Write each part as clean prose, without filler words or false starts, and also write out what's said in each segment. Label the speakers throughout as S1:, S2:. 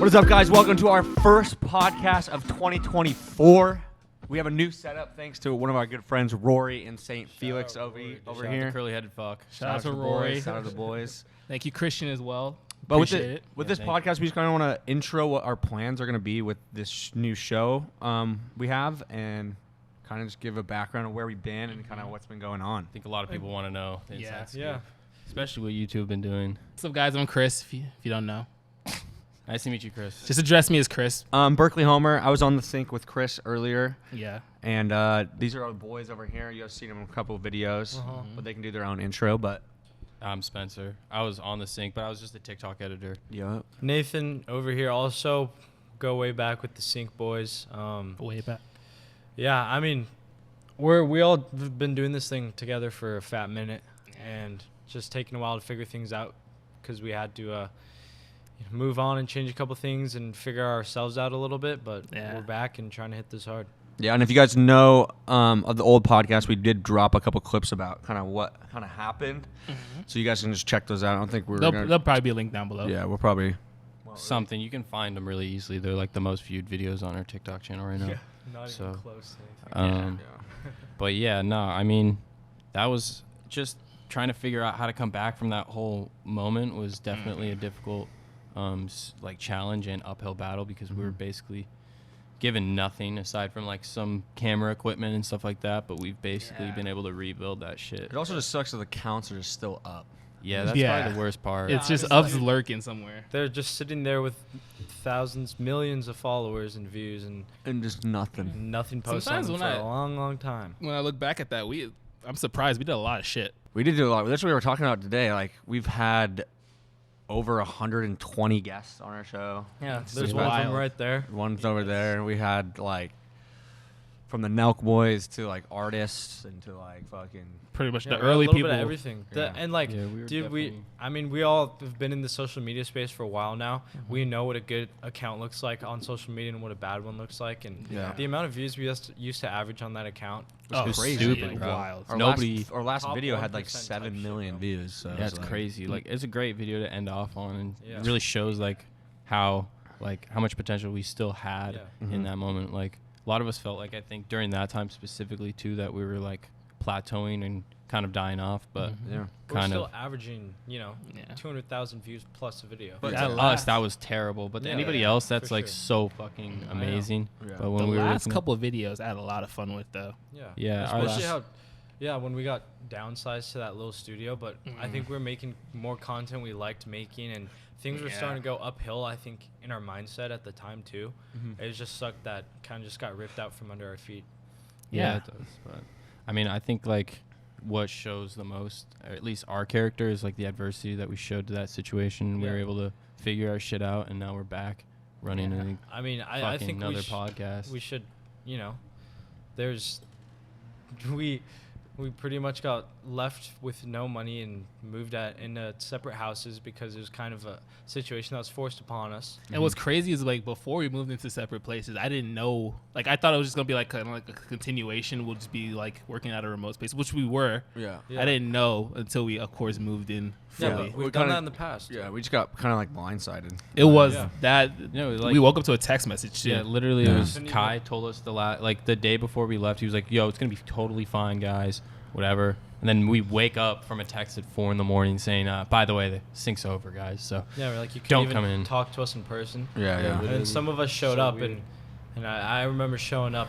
S1: What is up, guys? Welcome to our first podcast of 2024. We have a new setup thanks to one of our good friends, Rory in St. Felix over here.
S2: Curly-headed fuck.
S3: Shout out to Rory.
S1: Shout out to the boys.
S3: Thank you, Christian, as well.
S1: But with
S3: Appreciate
S1: this podcast, we just kind of want to intro what our plans are going to be with this new show we have, and kind of just give a background of where we've been and kind of what's been going on.
S2: I think a lot of people want to know. The inside scoop.
S3: Yeah.
S2: Especially what you two have been doing.
S3: What's up, guys? I'm Chris, if you don't know.
S2: Nice to meet you, Chris.
S3: Just address me as Chris.
S1: Berkeley Homer. I was on the sync with Chris earlier,
S3: Yeah.
S1: and these are our boys over here. You guys seen them in a couple of videos, but they can do their own intro. But
S2: I'm Spencer. I was on the sync, but I was just a TikTok editor.
S1: yeah,
S4: Nathan over here also go way back with the Sync boys.
S3: Way back.
S4: Yeah, I mean, we all have been doing this thing together for a fat minute, and just taking a while to figure things out because we had to move on and change a couple things and figure ourselves out a little bit. But
S3: Yeah.
S4: we're back and trying to hit this hard.
S1: yeah. And if you guys know of the old podcast, we did drop a couple clips about kind of what kind of happened, so you guys can just check those out. I don't think we're
S3: There'll probably be a link down below.
S1: yeah, we'll probably.
S2: Something. You can find them really easily. They're like the most viewed videos on our TikTok channel right now.
S4: Not
S2: So,
S4: even close to anything.
S2: But yeah, no, I mean, that was just trying to figure out how to come back from that whole moment was definitely a difficult challenge and uphill battle because we were basically given nothing aside from like some camera equipment and stuff like that, but we've basically been able to rebuild that shit.
S1: It also just sucks that the counts are just still up.
S2: Yeah, that's
S3: Yeah.
S2: probably the worst part.
S3: It's just
S4: honestly,
S3: us lurking somewhere.
S4: They're just sitting there with thousands, millions of followers and views and
S1: And just nothing.
S4: nothing posted on
S3: Sometimes
S4: them
S3: when
S4: for a long, long time.
S3: When I look back at that, I'm surprised. We did a lot of shit.
S1: We did do a lot. That's what we were talking about today. Like, we've had over 120 guests on our show.
S4: Yeah,
S3: It's
S4: there's one of them
S3: wild.
S4: right there.
S1: One's over there. And we had, like, from the Nelk boys to, like, artists and to, like, fucking...
S3: Pretty much
S4: Yeah,
S3: the
S4: we got a
S3: early
S4: little
S3: people.
S4: bit of everything.
S1: Yeah.
S4: And like,
S2: Yeah, we were
S4: dude,
S2: definitely-
S4: I mean, we all have been in the social media space for a while now. We know what a good account looks like on social media and what a bad one looks like. And
S1: Yeah.
S4: the amount of views we used to average on that account
S3: Oh,
S4: was
S1: crazy,
S3: stupid,
S2: bro.
S3: wild.
S1: Our last
S4: Top
S1: video had, like,
S4: 1%
S1: 7
S4: type
S1: million
S4: shit,
S1: views. So
S2: That's
S1: it's like,
S2: crazy. Like, it's a great video to end off on, and
S4: Yeah.
S2: it really shows how much potential we still had
S4: Yeah.
S2: in that moment. Like, a lot of us felt like, I think during that time specifically too, that we were like plateauing and kind of dying off, but
S1: Yeah.
S4: we're
S2: kind
S4: still
S2: of
S4: averaging,
S3: Yeah.
S4: 200,000 views plus a video.
S1: But
S2: to
S3: that
S2: us
S3: last-
S2: that was terrible. But to
S4: Yeah,
S2: anybody
S4: yeah,
S2: else, that's
S4: for
S2: like
S4: sure.
S2: so fucking
S4: I know.
S2: amazing.
S1: Yeah.
S2: But when
S3: The
S2: we were
S3: last
S2: looking
S3: couple of videos, I had a lot of fun with, though.
S2: Yeah, our
S4: especially
S2: last-
S4: when we got downsized to that little studio, but I think we're making more content we liked making, and things were
S3: Yeah.
S4: starting to go uphill, I think, in our mindset at the time too. It just sucked that kind of just got ripped out from under our feet.
S2: Yeah, it does. But I mean, I think like what shows the most, or at least our character, is like the adversity that we showed to that situation. We were
S4: Yeah.
S2: able to figure our shit out, and now we're back running
S4: I mean, I
S2: fucking
S4: think
S2: another podcast.
S4: we should, there's, we pretty much got left with no money and moved into separate houses because it was kind of a situation that was forced upon us.
S3: And what's crazy is, like, before we moved into separate places, I didn't know. Like, I thought it was just going to be, like, kind of like a continuation. We'll just be, like, working at a remote space, which we were.
S1: Yeah.
S3: I didn't know until we, of course, moved in fully.
S4: Yeah,
S1: We're
S4: we've done
S1: kinda-
S4: that in the past.
S1: Yeah, we just got kind of, like, blindsided.
S3: It was
S4: Yeah.
S3: that.
S2: like,
S3: we woke up to a text message, too.
S2: yeah, literally,
S1: Yeah.
S2: it was Kai told us the day before we left. He was like, "Yo, it's gonna be totally fine, guys. Whatever." And then we wake up from a text at 4 a.m. saying, "By the way, the sync's over, guys." So
S4: Yeah, we're like, you couldn't
S2: Don't
S4: even
S2: come in.
S4: talk to us in person.
S1: Yeah, yeah.
S4: And then some of us showed
S2: So
S4: up,
S2: weird.
S4: and I remember showing up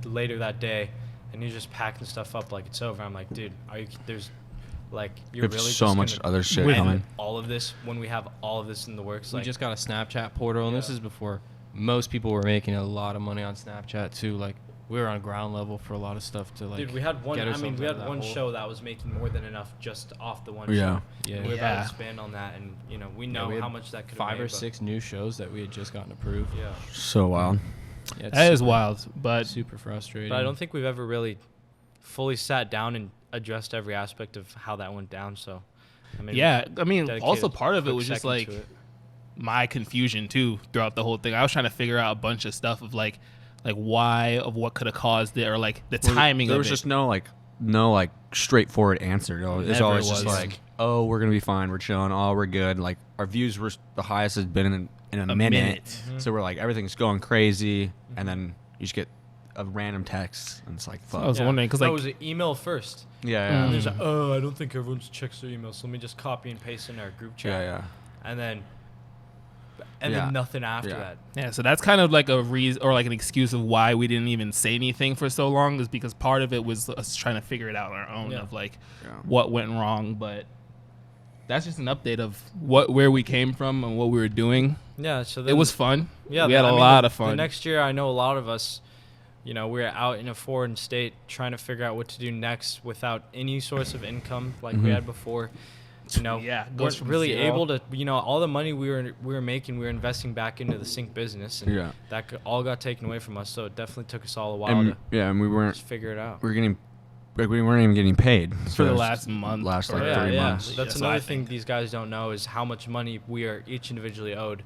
S4: later that day, and he's just packing stuff up like it's over. I'm like, dude,
S1: We
S4: you're
S1: have
S4: really
S1: so
S4: just
S1: much
S4: gonna
S1: other shit
S4: end
S1: coming.
S4: all of this when we have all of this in the works?
S2: we
S4: Like,
S2: just got a Snapchat portal, and this
S4: Yeah.
S2: is before most people were making a lot of money on Snapchat too. Like, we were on ground level for a lot of stuff to like.
S4: dude, we had one.
S2: get
S4: I
S2: ourselves
S4: mean, we
S2: out
S4: had
S2: of that
S4: one
S2: hole.
S4: show that was making more than enough just off the one
S1: Yeah.
S4: show.
S2: Yeah.
S4: We're about
S3: Yeah.
S4: to expand on that, and we know
S2: we had
S4: how much that could
S2: 5 or 6 new shows that we had just gotten approved.
S4: Yeah,
S1: So wild.
S2: Yeah, it's
S3: That is
S2: super-
S3: wild. But
S2: super frustrating.
S4: but I don't think we've ever really fully sat down and addressed every aspect of how that went down. So, I mean,
S3: yeah, I mean,
S4: dedicate
S3: also
S4: a
S3: part of it
S4: quick
S3: was just
S4: second
S3: like
S4: to it.
S3: my confusion too throughout the whole thing. I was trying to figure out a bunch of stuff of like why, of what could have caused it, or like the timing
S1: There
S3: of
S1: was
S3: it.
S1: just no straightforward answer. It's
S3: Never
S1: always just
S3: was.
S1: like, oh, we're gonna be fine, we're chilling, oh, we're good. Like, our views were the highest it's been in in a
S3: A
S1: minute.
S3: minute.
S4: Mm-hmm.
S1: So we're like, everything's going crazy, and then you just get a random text, and it's like,
S3: So
S1: fuck.
S3: I was wondering because
S4: that
S3: like
S4: was an email first.
S1: Yeah,
S3: Mm.
S1: yeah,
S4: And there's like, oh, I don't think everyone checks their emails, so let me just copy and paste in our group chat.
S1: yeah.
S4: And then
S1: Yeah.
S4: nothing after
S1: Yeah.
S4: that.
S3: yeah, so that's kind of like a reason or like an excuse of why we didn't even say anything for so long is because part of it was us trying to figure it out on our own
S4: Yeah.
S3: of like
S1: Yeah.
S3: what went wrong, but that's just an update of where we came from and what we were doing.
S4: Yeah, so
S3: It
S4: then,
S3: was fun.
S4: yeah,
S3: we had
S4: I
S3: a
S4: mean,
S3: lot
S4: the-
S3: of fun.
S4: The next year, I know a lot of us, we were out in a foreign state trying to figure out what to do next without any source of income like we
S1: Mhm.
S4: had before.
S3: Yeah, goes
S4: weren't
S3: from
S4: really
S3: zero.
S4: able to, all the money we were making, we were investing back into the sync business, and
S1: Yeah.
S4: that all got taken away from us. So it definitely took us all a while
S1: And
S4: to
S1: yeah, and we weren't
S4: just figure it out.
S1: we weren't even getting paid
S3: For the
S1: those
S3: last month
S1: last like
S3: or-
S4: yeah,
S1: 3
S4: yeah.
S1: months.
S4: That's
S3: That's what
S4: another
S3: I
S4: thing
S3: think.
S4: these guys don't know is how much money we are each individually owed.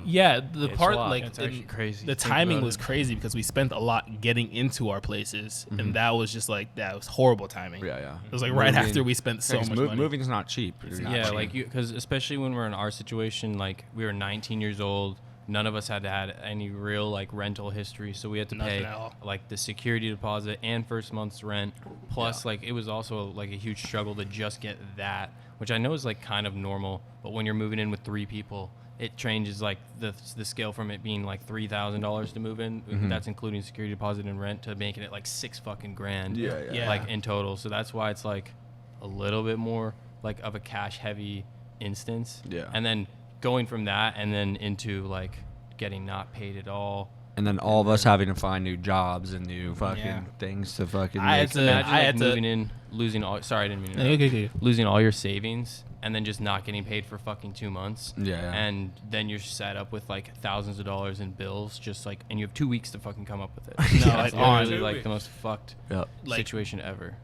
S3: Yeah, the
S4: It's a
S3: part
S4: lot.
S3: like
S2: It's actually crazy.
S3: the
S2: to think
S3: timing
S2: about
S3: was
S2: it.
S3: crazy because we spent a lot getting into our places,
S1: Mhm.
S3: and that was just like that was horrible timing.
S1: Yeah, yeah.
S3: It was like right
S1: Moving-
S3: after we spent so
S1: Yeah, 'cause
S3: much money.
S1: Moving's not cheap.
S3: It's
S1: dude.
S3: not
S2: Yeah,
S3: cheap.
S2: like you, because especially when we're in our situation, like we were 19 years old, none of us had any real like rental history, so we had to
S3: Nothing
S2: pay
S3: at all.
S2: like the security deposit and first month's rent. Plus, like it was also like a huge struggle to just get that, which I know is like kind of normal, but when you're moving in with 3 people, it changes like the scale from it being like $3,000 to move in,
S1: Mhm.
S2: that's including security deposit and rent, to making it like $6 fucking grand.
S1: Yeah, yeah.
S3: Yeah.
S2: Like in total. So that's why it's like a little bit more like of a cash heavy instance.
S1: Yeah.
S2: And then going from that and then into like getting not paid at all.
S1: And then all of us having to find new jobs and new fucking
S3: Yeah.
S1: things to fucking
S3: I had
S1: make.
S3: to-
S2: Imagine
S3: I
S2: like
S3: had to-
S2: moving in, losing all. Sorry, I didn't mean to.
S3: Okay, okay.
S2: Losing all your savings and then just not getting paid for fucking 2 months.
S1: Yeah, yeah.
S2: And then you're set up with like thousands of dollars in bills, just like, and you have 2 weeks to fucking come up with it.
S3: No,
S2: That's
S3: like, on-
S2: literally
S4: 2
S2: like
S4: weeks.
S2: the most fucked
S1: Yep.
S3: Like-
S2: situation ever.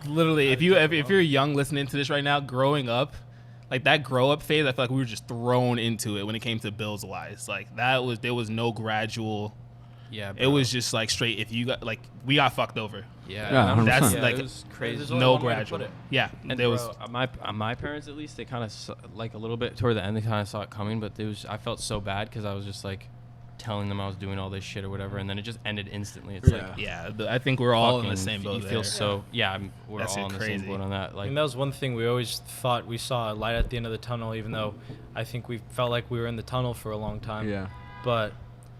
S3: Literally, if you're young listening to this right now, growing up, like that grow up phase, I feel like we were just thrown into it when it came to bills wise. Like there was no gradual.
S2: Yeah.
S3: It was just like straight. If you got like we got fucked over.
S2: Yeah.
S1: Yeah,
S2: and
S1: 100%.
S3: That's
S2: yeah,
S3: like
S2: it was crazy.
S4: There's only
S3: no
S4: one way to
S3: gradual.
S4: put it.
S3: Yeah,
S2: And
S3: there was.
S2: my parents, at least, they kind of like a little bit toward the end, they kind of saw it coming, but I felt so bad because I was just like telling them I was doing all this shit or whatever, and then it just ended instantly. It's
S1: Yeah.
S2: like
S3: Yeah, I think we're all in the
S2: fucking
S3: same boat
S2: You
S3: there.
S2: feel so we're
S3: That's
S2: all in the
S3: crazy.
S2: same boat on that. Like
S4: And that was one thing we always thought we saw a light at the end of the tunnel, even though I think we felt like we were in the tunnel for a long time.
S1: Yeah.
S4: But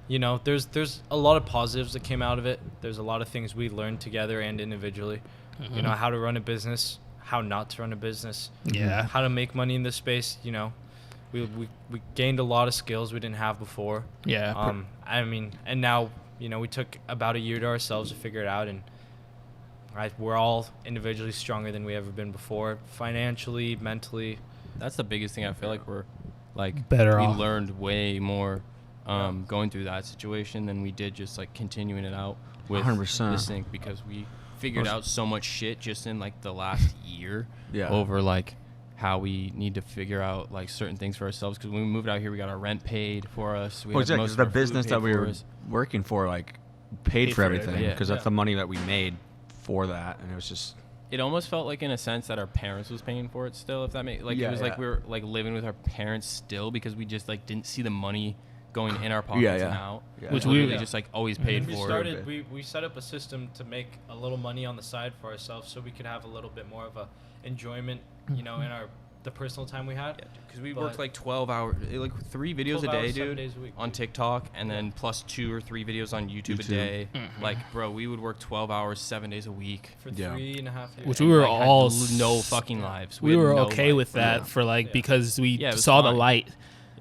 S4: there's a lot of positives that came out of it. There's a lot of things we learned together and individually.
S3: Mm-hmm.
S4: How to run a business, how not to run a business,
S3: Yeah.
S4: how to make money in this space. We gained a lot of skills we didn't have before.
S3: Yeah.
S4: And now we took about a year to ourselves to figure it out, and we're all individually stronger than we ever been before, financially, mentally.
S2: that's the biggest thing. I feel like we're like
S3: Better
S2: we
S3: off.
S2: learned way more going through that situation than we did just like continuing it out with
S1: 100%.
S2: the sync, because we figured out so much shit just in like the last year
S1: Yeah.
S2: over like how we need to figure out like certain things for ourselves, because when we moved out here we got our rent paid for us. We
S1: Well,
S2: had
S1: exactly.
S2: most
S1: 'Cause
S2: of
S1: the
S2: our food
S1: business
S2: paid
S1: that we
S2: for
S1: were
S2: us.
S1: working for, like, paid for everything.
S2: Yeah.
S1: Because that's the money that we made for that. And it was just.
S2: It almost felt like in a sense that our parents was paying for it still, if that made like
S1: Yeah,
S2: it was like
S1: yeah.
S2: we were like living with our parents still, because we just like didn't see the money going in our pockets
S1: Yeah,
S2: and
S1: yeah.
S2: out,
S1: Yeah.
S2: which
S3: Which
S2: we
S3: we-
S2: really just like always paid
S4: We
S2: for.
S4: started. We set up a system to make a little money on the side for ourselves, so we could have a little bit more of a enjoyment, in the personal time we had.
S2: Because we
S4: But-
S2: worked like 12 hours, like 3 videos
S4: 12
S2: a day,
S4: hours, 7
S2: dude,
S4: days a week.
S2: on TikTok, and then plus 2 or 3 videos on YouTube a
S1: YouTube.
S2: day.
S3: Mhm.
S2: Like, bro, we would work 12 hours, 7 days a week.
S4: For
S1: Yeah.
S4: 3.5 years.
S3: Which we were
S2: Like, had
S3: all
S2: no
S3: s-
S2: fucking lives.
S3: We
S2: had
S3: were
S2: no
S3: okay
S2: life.
S3: with that
S1: Yeah.
S3: for like
S4: Yeah.
S3: because we
S2: Yeah, it was
S3: saw the
S2: fine.
S3: light.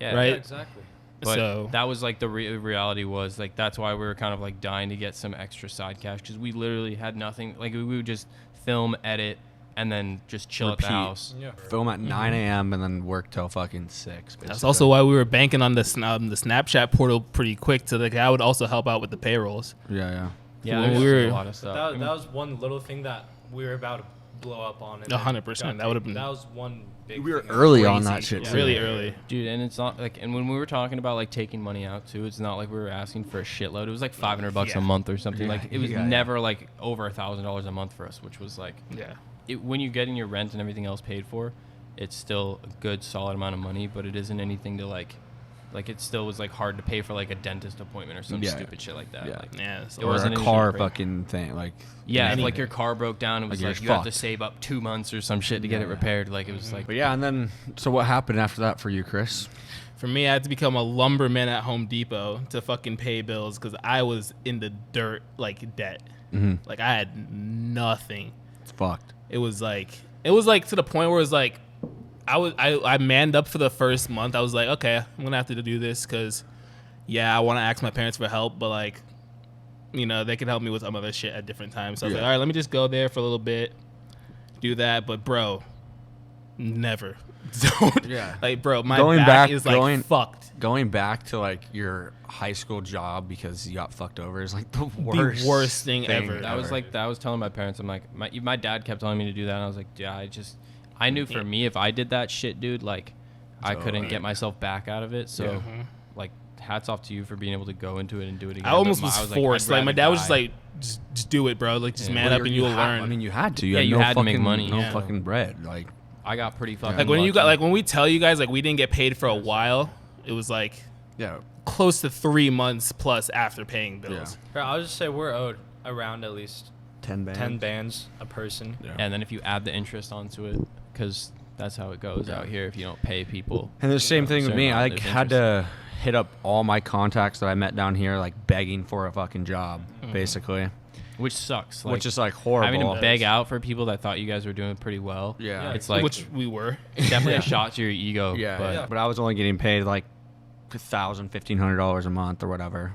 S2: Yeah,
S3: right?
S4: Yeah, exactly.
S2: But
S3: So
S2: that was like the reality was like that's why we were kind of like dying to get some extra side cash, because we literally had nothing. Like we would just film, edit, and then just chill at
S1: Repeat.
S2: the house.
S4: Yeah.
S1: Film at 9 a.m. and then work till fucking 6.
S3: that's also why we were banking on the Snapchat portal pretty quick, so that would also help out with the payrolls.
S1: Yeah, yeah.
S2: Yeah,
S3: When
S2: there's
S3: we were-
S2: a lot of
S4: But
S2: stuff.
S4: that,
S2: I mean,
S4: that was one little thing that we were about to blow up on. and then
S3: 100%,
S4: got
S3: that would've
S4: taken.
S3: been-
S4: That was one big.
S1: We were
S4: thing that
S1: early
S4: was
S1: on
S4: crazy.
S1: that shit,
S4: Yeah.
S1: too.
S3: Really early.
S2: dude, and it's not like, and when we were talking about like taking money out too, it's not like we were asking for a shitload. It was like $500
S3: Yeah.
S2: a month or something.
S1: Yeah,
S2: Like it was
S1: yeah, yeah.
S2: never like over $1,000 a month for us, which was like
S3: Yeah.
S2: when you're getting your rent and everything else paid for, it's still a good solid amount of money, but it isn't anything to like like it still was like hard to pay for like a dentist appointment or some
S1: Yeah.
S2: stupid shit like that.
S1: Yeah.
S2: Like,
S3: Yeah, so
S2: It
S1: Or
S2: wasn't
S1: a
S2: an
S1: car
S2: issue.
S1: fucking thing. Like,
S2: yeah, if
S3: anything.
S2: like your car broke down, it was
S1: Like,
S2: like,
S1: you're
S2: you have to
S1: fucked.
S2: save up 2 months or some shit to get it
S1: Yeah.
S2: repaired. Like it was like,
S1: but yeah, and then so what happened after that for you, Chris?
S3: For me, I had to become a lumberman at Home Depot to fucking pay bills because I was in the dirt, like debt.
S1: Mm-hmm.
S3: Like I had nothing.
S1: It's fucked.
S3: It was like to the point where it was like I manned up for the first month. I was like, okay, I'm gonna have to do this because yeah, I want to ask my parents for help, but like, you know, they can help me with some other shit at different times. So I was
S1: Yeah.
S3: like, all right, let me just go there for a little bit, do that. But bro, never. Don't.
S1: Yeah.
S3: Like, bro, my
S1: Going
S3: back
S1: back-
S3: is like
S1: going-
S3: fucked.
S1: Going back to like your high school job because you got fucked over is like the
S3: The worst thing ever.
S2: that was like, that I was telling my parents, I'm like, my dad kept telling me to do that. And I was like, yeah, I knew for me, if I did that shit, dude, like I couldn't
S1: over.
S2: get myself back out of it. So
S3: Yeah.
S2: like, hats off to you for being able to go into it and do it again.
S3: I almost
S2: But
S3: was
S2: I'd
S3: forced. Like, my
S2: rather
S3: dad was just
S2: die.
S3: like, just do it, bro. Like, just
S2: Yeah.
S3: man up and you'll learn.
S1: I mean, you had to.
S2: Yeah,
S1: had
S2: you
S1: no
S2: had to make
S1: fucking-
S2: money.
S1: No
S3: Yeah.
S1: fucking bread. Like,
S2: I got pretty fucking
S3: like when you
S2: lucky.
S3: got like when we tell you guys like we didn't get paid for a while, it was like
S1: yeah.
S3: close to 3 months plus after paying bills.
S4: Bro, I'll just say we're owed around at least
S1: 10 bands.
S4: 10 bands a person.
S1: Yeah.
S2: and then if you add the interest onto it, because that's how it goes out here. If you don't pay people,
S1: And the same thing with
S2: certain
S1: me. I
S2: amount,
S1: like
S2: there's
S1: had to hit up all my contacts that I met down here, like begging for a fucking job, basically,
S2: which sucks.
S1: which is like horrible.
S2: having to beg out for people that thought you guys were doing pretty well.
S1: Yeah.
S2: it's like
S3: Which we were.
S2: definitely a shot to your ego.
S1: Yeah,
S2: but
S1: but I was only getting paid like $1,000, $1,500 a month or whatever,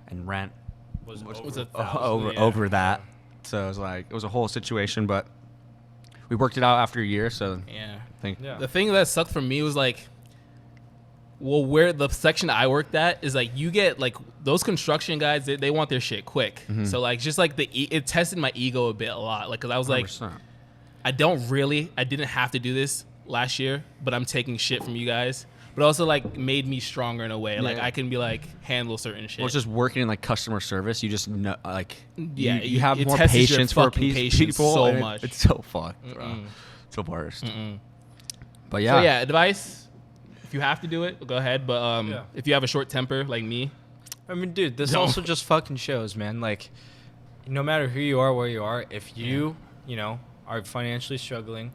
S1: and rent
S4: Was
S3: Was it
S1: over that. So it was like it was a whole situation, but we worked it out after a year. So
S3: Yeah.
S1: I think
S4: Yeah.
S3: The thing that sucked for me was like, well, where the section I worked at is like you get like those construction guys, they want their shit quick. So like just like it tested my ego a lot. Like, cause I was like,
S1: 100%.
S3: I didn't have to do this last year, but I'm taking shit from you guys. But also like made me stronger in a way. Like
S1: Yeah.
S3: I can be like handle certain shit.
S1: Well, it's just working in like customer service. You just know, like,
S3: Yeah,
S1: you have
S3: it
S1: more
S3: tests your
S1: patience for
S3: fucking patience
S1: people.
S3: so
S1: and
S3: much.
S1: It's so fucked, bro.
S3: Mm-mm.
S1: It's the worst.
S3: Mm-mm.
S1: But
S3: So
S1: yeah,
S3: yeah, advice. If you have to do it, go ahead. But
S4: Yeah.
S3: if you have a short temper like me,
S4: I mean, dude, this
S3: No.
S4: also just fucking shows, man. Like, no matter who you are, where you are, if you, you know, are financially struggling,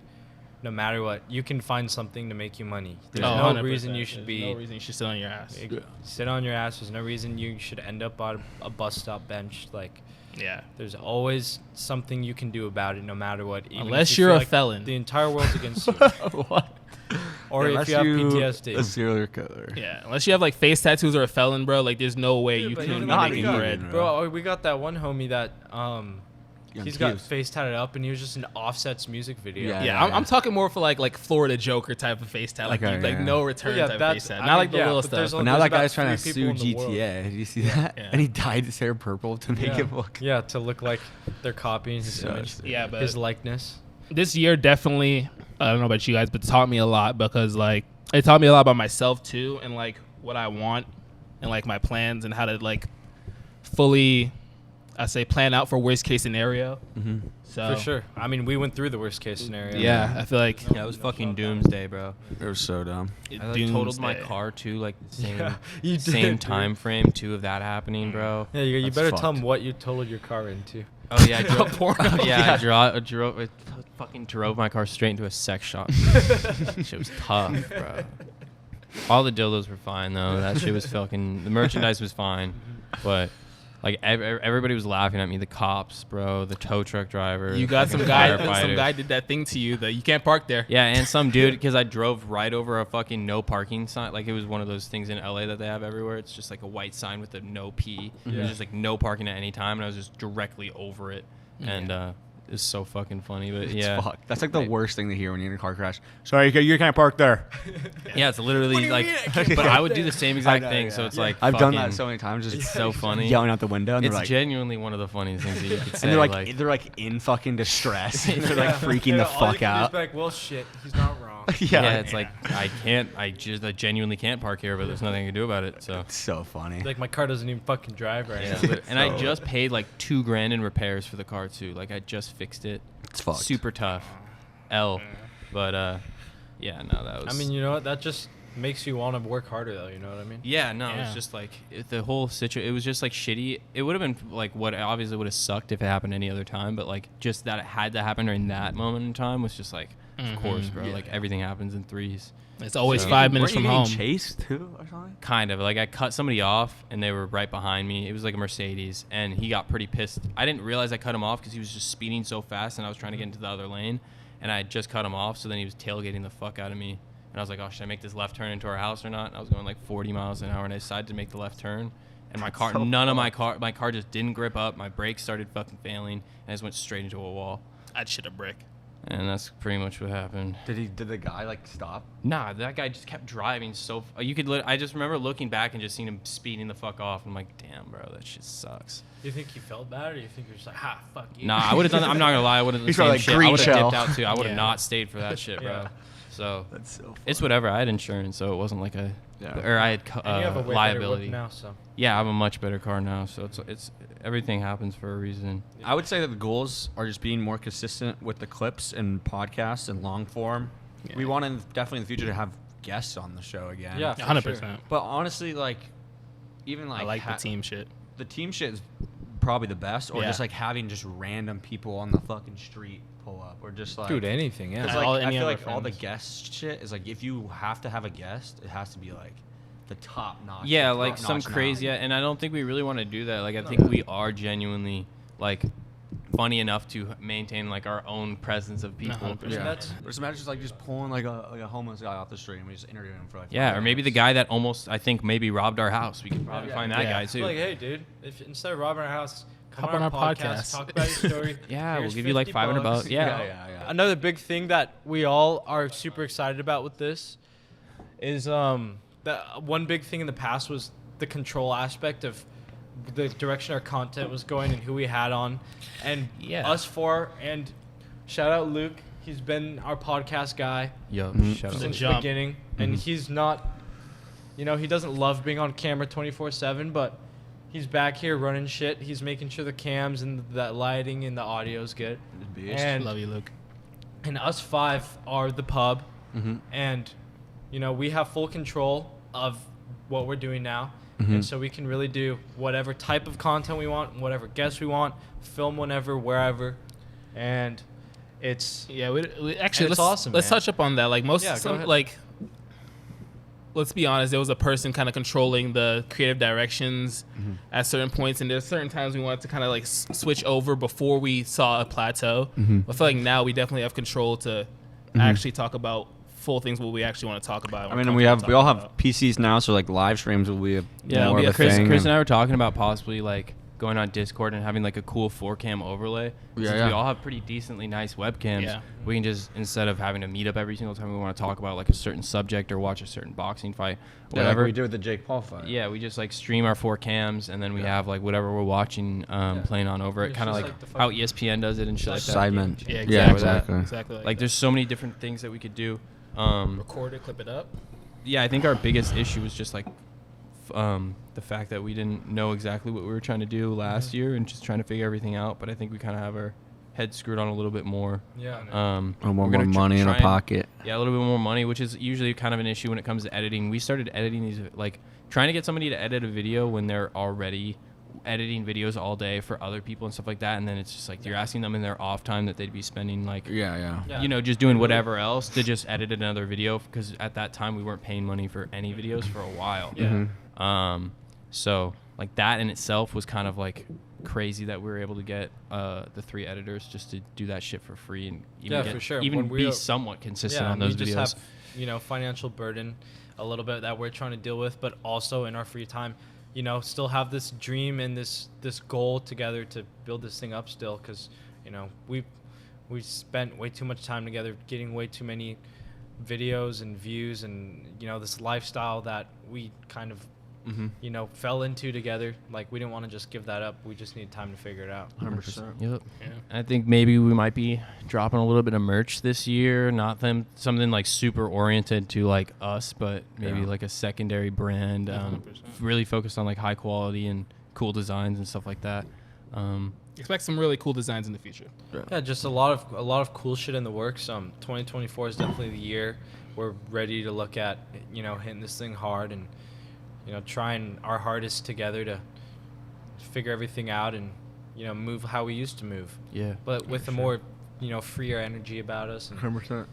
S4: no matter what, you can find something to make you money. There's no
S3: 100%.
S4: reason you should
S3: There's
S4: be
S3: no reason you should sit on your ass.
S4: sit on your ass. There's no reason you should end up on a bus stop bench. Like,
S3: Yeah.
S4: there's always something you can do about it, no matter what. Even if
S3: Unless
S4: you
S3: you're
S4: feel
S3: a
S4: like
S3: felon.
S4: the entire world's against you,
S1: what?
S4: or if
S1: Unless
S4: you have
S1: a
S4: PTSD.
S1: serial killer.
S3: Yeah, unless you have like face tattoos or a felon, bro. Like, there's no way you
S4: but
S3: can
S4: you
S3: be
S4: know,
S1: not
S3: making
S1: even,
S3: bread.
S4: Bro, we got that one homie that
S1: Young
S4: he's got
S1: Cubes.
S4: face tatted up, and he was just in Offset's music video.
S1: Yeah.
S3: Yeah, I'm talking more for like Florida Joker type of face tat, like
S1: Okay,
S3: like
S1: yeah.
S3: no return
S4: Yeah,
S3: type of
S4: that's-
S3: face tat,
S4: I
S3: not
S4: mean,
S3: like the
S4: yeah,
S3: little
S4: but there's
S3: stuff.
S1: But
S4: a-
S1: now
S4: there's
S1: that
S4: about
S1: guy's trying to
S4: 3
S1: sue
S4: people in the world.
S1: GTA. Did you see that?
S3: Yeah.
S1: And he dyed his hair purple to make
S4: Yeah.
S1: it look.
S4: Yeah, to look like they're copying his
S1: So
S4: image,
S1: stupid.
S3: Yeah, but
S4: his likeness.
S3: this year definitely, I don't know about you guys, but taught me a lot because like it taught me a lot about myself too, and like what I want, and like my plans and how to like fully, I say, plan out for worst case scenario.
S1: Mm-hmm.
S3: So
S4: For sure. I mean, we went through the worst case scenario.
S3: Yeah, I feel like
S2: yeah, it was fucking doomsday, bro.
S1: It was so dumb.
S2: I like, totaled my
S3: doomsday.
S2: car too, like the same
S4: Yeah, you did,
S2: same
S4: dude.
S2: time frame too of that happening, bro.
S4: Yeah, you
S1: That's
S4: better tell
S1: fucked.
S4: them what you totaled your car into.
S2: Oh yeah, I drove.
S3: Porno.
S2: yeah, I drove. I fucking drove my car straight into a sex shop. Shit was tough, bro. All the dildos were fine though. That shit was fucking. The merchandise was fine, but like everybody was laughing at me. The cops, bro. The tow truck driver.
S3: you got some
S2: fucking
S3: guy,
S2: firefighters.
S3: some guy did that thing to you that you can't park there.
S2: Yeah, and some dude, because I drove right over a fucking no parking sign. Like, it was one of those things in LA that they have everywhere. It's just like a white sign with a no P. It
S4: Yeah.
S2: was just like no parking at any time, and I was just directly over it. And it was so fucking funny. But
S1: It's
S2: yeah.
S1: fucked. That's like the
S2: Like-
S1: worst thing to hear when you're in a car crash. Sorry, you can't park there.
S2: Yeah, it's literally like, but I would do the same exact
S1: know,
S2: thing. So
S1: yeah.
S2: it's like,
S1: I've done that
S2: fucking-
S1: so many times. Just
S2: It's so funny.
S1: yelling out the window, and
S2: It's
S1: they're like,
S2: genuinely one of the funniest things that you could say.
S1: and they're like in fucking distress. And they're like freaking the fuck out.
S4: Like, well, shit, he's not wrong.
S2: yeah, it's like I genuinely can't park here, but there's nothing I can do about it. So.
S1: It's so funny.
S4: Like, my car doesn't even fucking drive right
S2: Yeah,
S4: now.
S2: but- and I
S1: So-
S2: just paid like $2,000 in repairs for the car too. Like I just fixed it.
S1: It's fucked.
S2: Super tough. But yeah, no, that was.
S4: I mean, you know what? That just makes you want to work harder, though. You know what I mean?
S2: Yeah, no,
S3: Yeah.
S2: it's just like the whole situation. It was just like shitty. It would have been like what obviously would have sucked if it happened any other time, but like just that it had to happen during that moment in time was just like, of course, bro.
S3: Yeah,
S2: like
S3: yeah.
S2: everything happens in threes.
S3: It's always
S2: So-
S3: 5 minutes
S1: Weren't
S3: from
S1: you
S3: home.
S1: getting chased too or something?
S2: Kind of like I cut somebody off and they were right behind me. It was like a Mercedes, and he got pretty pissed. I didn't realize I cut him off because he was just speeding so fast, and I was trying to get into the other lane, and I had just cut him off. So then he was tailgating the fuck out of me, and I was like, "Oh, should I make this left turn into our house or not?" And I was going like 40 miles an hour, and I decided to make the left turn, and my car,
S1: so
S2: my car just didn't grip up. My brakes started fucking failing, and I just went straight into a wall,
S3: I'd shit a brick.
S2: and that's pretty much what happened.
S1: Did the guy like stop?
S2: Nah, that guy just kept driving so. I just remember looking back and just seeing him speeding the fuck off. I'm like, damn, bro, that shit sucks.
S4: You think you felt bad, or you think you're just like, ha, fuck you?
S2: Nah, I would have done that. I'm not gonna lie, I would have done the
S1: He's
S2: same
S1: probably like
S2: shit. I
S1: green
S2: would have
S1: shell.
S2: dipped out too. I would have
S3: Yeah.
S2: not stayed for that shit, bro.
S4: Yeah.
S2: So
S1: That's so. Funny.
S2: it's whatever. I had insurance, so it wasn't like a,
S1: Yeah.
S2: or I had
S4: And you have a way better
S2: liability.
S4: whip now, so.
S2: Yeah, I have a much better car now, so it's everything happens for a reason.
S1: I would say that the goals are just being more consistent with the clips and podcasts and long form.
S3: Yeah.
S1: We want to definitely in the future to have guests on the show again.
S4: Yeah. For
S3: 100%.
S4: sure.
S1: But honestly, like, even like
S3: I like the team shit.
S1: The team shit is probably the best, or
S3: Yeah.
S1: just like having just random people on the fucking street pull up, or just like
S4: Dude, anything, yeah.
S1: 'cause,
S3: All-
S1: like, I
S3: any
S1: feel
S3: other
S1: like all the
S3: friends.
S1: guest shit is like if you have to have a guest, it has to be like the top notch.
S2: Yeah,
S1: top
S2: like some
S1: notch
S2: crazy,
S1: now.
S2: and I don't think we really want to do that. Like I think we are genuinely like funny enough to maintain like our own presence of people.
S3: 100%.
S1: Yeah,
S4: That's-
S1: or just imagine just like just pulling like a homeless guy off the street and we just interview him for like
S2: Yeah,
S1: 5
S2: or maybe the
S1: minutes.
S2: guy that almost I think maybe robbed our house. We could probably
S4: Yeah.
S2: find that
S3: Yeah.
S2: guy too.
S4: Like, hey, dude, if instead of robbing our house, come
S3: Hop
S4: on
S3: on
S4: our
S3: our
S4: podcast,
S3: podcast.
S4: talk about your story.
S2: Yeah, we'll
S4: Here's
S2: give you like
S4: 50
S2: $500 bucks. Yeah.
S1: yeah.
S4: Another big thing that we all are super excited about with this is that one big thing in the past was the control aspect of the direction our content was going and who we had on, and
S3: Yeah.
S4: us four, and shout out Luke. He's been our podcast guy
S2: Yo,
S1: Mhm.
S2: shut
S3: From
S2: up.
S3: the
S4: since the
S3: jump.
S4: beginning, and
S1: Mhm.
S4: he's not, he doesn't love being on camera 24/7, but he's back here running shit. He's making sure the cams and that lighting and the audio is good. And
S3: Love you, Luke.
S4: and us five are the pub,
S1: Mm-hmm.
S4: and we have full control of what we're doing now,
S1: Mhm.
S4: and so we can really do whatever type of content we want, whatever guests we want, film whenever, wherever, and it's
S3: Yeah, we actually
S4: And it's
S3: let's
S4: awesome,
S3: let's
S4: man.
S3: touch up on that. Like most
S4: Yeah, go ahead.
S3: let's be honest, there was a person kind of controlling the creative directions
S1: Mm-hmm.
S3: at certain points, and there's certain times we wanted to kind of like switch over before we saw a plateau.
S1: Mhm.
S3: I feel like now we definitely have control to actually talk about full things what we actually want to talk about.
S1: I mean, we all have PCs now, so like live streams will be a more of a
S2: Chris
S1: thing.
S2: and I were talking about possibly like going on Discord and having like a cool 4-cam overlay.
S1: Yeah,
S2: Since
S1: yeah.
S2: we all have pretty decently nice webcams,
S3: Yeah.
S2: we can just, instead of having to meet up every single time we want to talk about like a certain subject or watch a certain boxing fight, whatever.
S1: we did with the Jake Paul fight.
S2: Yeah, we just like stream our 4 cams and then we
S1: Yeah.
S2: have like whatever we're watching playing on over it,
S4: It's
S2: kind of
S4: just
S2: like,
S4: like the
S2: how
S4: fucking-
S2: ESPN does it and shit like that.
S1: Sidemen.
S3: Yeah,
S1: Yeah,
S3: exactly.
S1: exactly.
S3: Exactly.
S2: Like there's so many different things that we could do.
S3: record it, clip it up.
S2: Yeah, I think our biggest issue was just like the fact that we didn't know exactly what we were trying to do last year and just trying to figure everything out. But I think we kind of have our heads screwed on a little bit more.
S4: yeah.
S1: A little
S2: we're
S1: more
S2: gonna
S1: money in
S2: try
S1: our
S2: and-
S1: pocket.
S2: Yeah, a little bit more money, which is usually kind of an issue when it comes to editing. We started editing these, like trying to get somebody to edit a video when they're already editing videos all day for other people and stuff like that. And then it's just like you're asking them in their off time that they'd be spending like,
S1: Yeah.
S4: Yeah.
S2: just doing whatever else to just edit another video, because at that time we weren't paying money for any videos for a while.
S3: Yeah.
S1: Mhm.
S2: So like that in itself was kind of like crazy that we were able to get the 3 editors just to do that shit for free and even
S4: Yeah, for sure.
S2: even
S4: When we
S2: be
S4: are-
S2: somewhat consistent
S4: Yeah,
S2: on those
S4: we
S2: videos.
S4: just have financial burden a little bit that we're trying to deal with, but also in our free time, still have this dream and this goal together to build this thing up still, because we spent way too much time together, getting way too many videos and views, and this lifestyle that we kind of fell into together. Like, we didn't want to just give that up. We just need time to figure it out.
S1: 100%.
S2: Yep.
S3: Yeah.
S2: I think maybe we might be dropping a little bit of merch this year, not something like super oriented to like us, but maybe
S1: Yeah.
S2: like a secondary brand,
S3: 100%.
S2: really focused on like high quality and cool designs and stuff like that.
S3: Expect some really cool designs in the future.
S4: Yeah, just a lot of cool shit in the works. 2024 is definitely the year we're ready to look at, hitting this thing hard and, trying our hardest together to figure everything out and, move how we used to move.
S2: Yeah.
S4: But with a more, freer energy about us and
S1: 100%.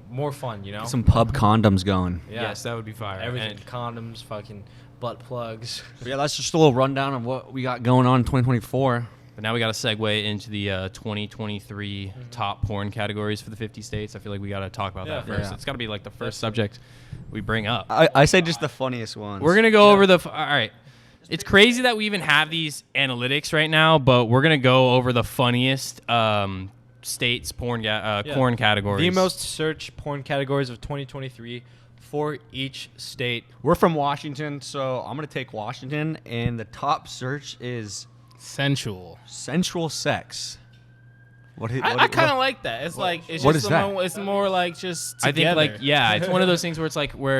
S4: more fun,
S1: Get some pub condoms going.
S4: Yeah.
S2: Yes, that would be fire.
S4: Everything,
S2: And-
S4: condoms, fucking butt plugs.
S1: But yeah, that's just a little rundown of what we got going on in 2024.
S2: But now we got to segue into the 2023 top porn categories for the 50 states. I feel like we got to talk about that
S4: Yeah.
S2: first.
S1: Yeah.
S2: It's got to be like the first subject we bring up.
S1: I say just the funniest ones.
S2: We're gonna go over the. All right, it's crazy that we even have these analytics right now, but we're gonna go over the funniest states porn porn categories.
S4: The most searched porn categories of 2023 for each state.
S1: We're from Washington, so I'm gonna take Washington, and the top search is
S3: Sensual.
S1: sensual sex.
S3: I kind of like that. It's like it's
S1: what
S3: just
S1: is that?
S3: it's more like just
S2: I
S3: together.
S2: think it's one of those things where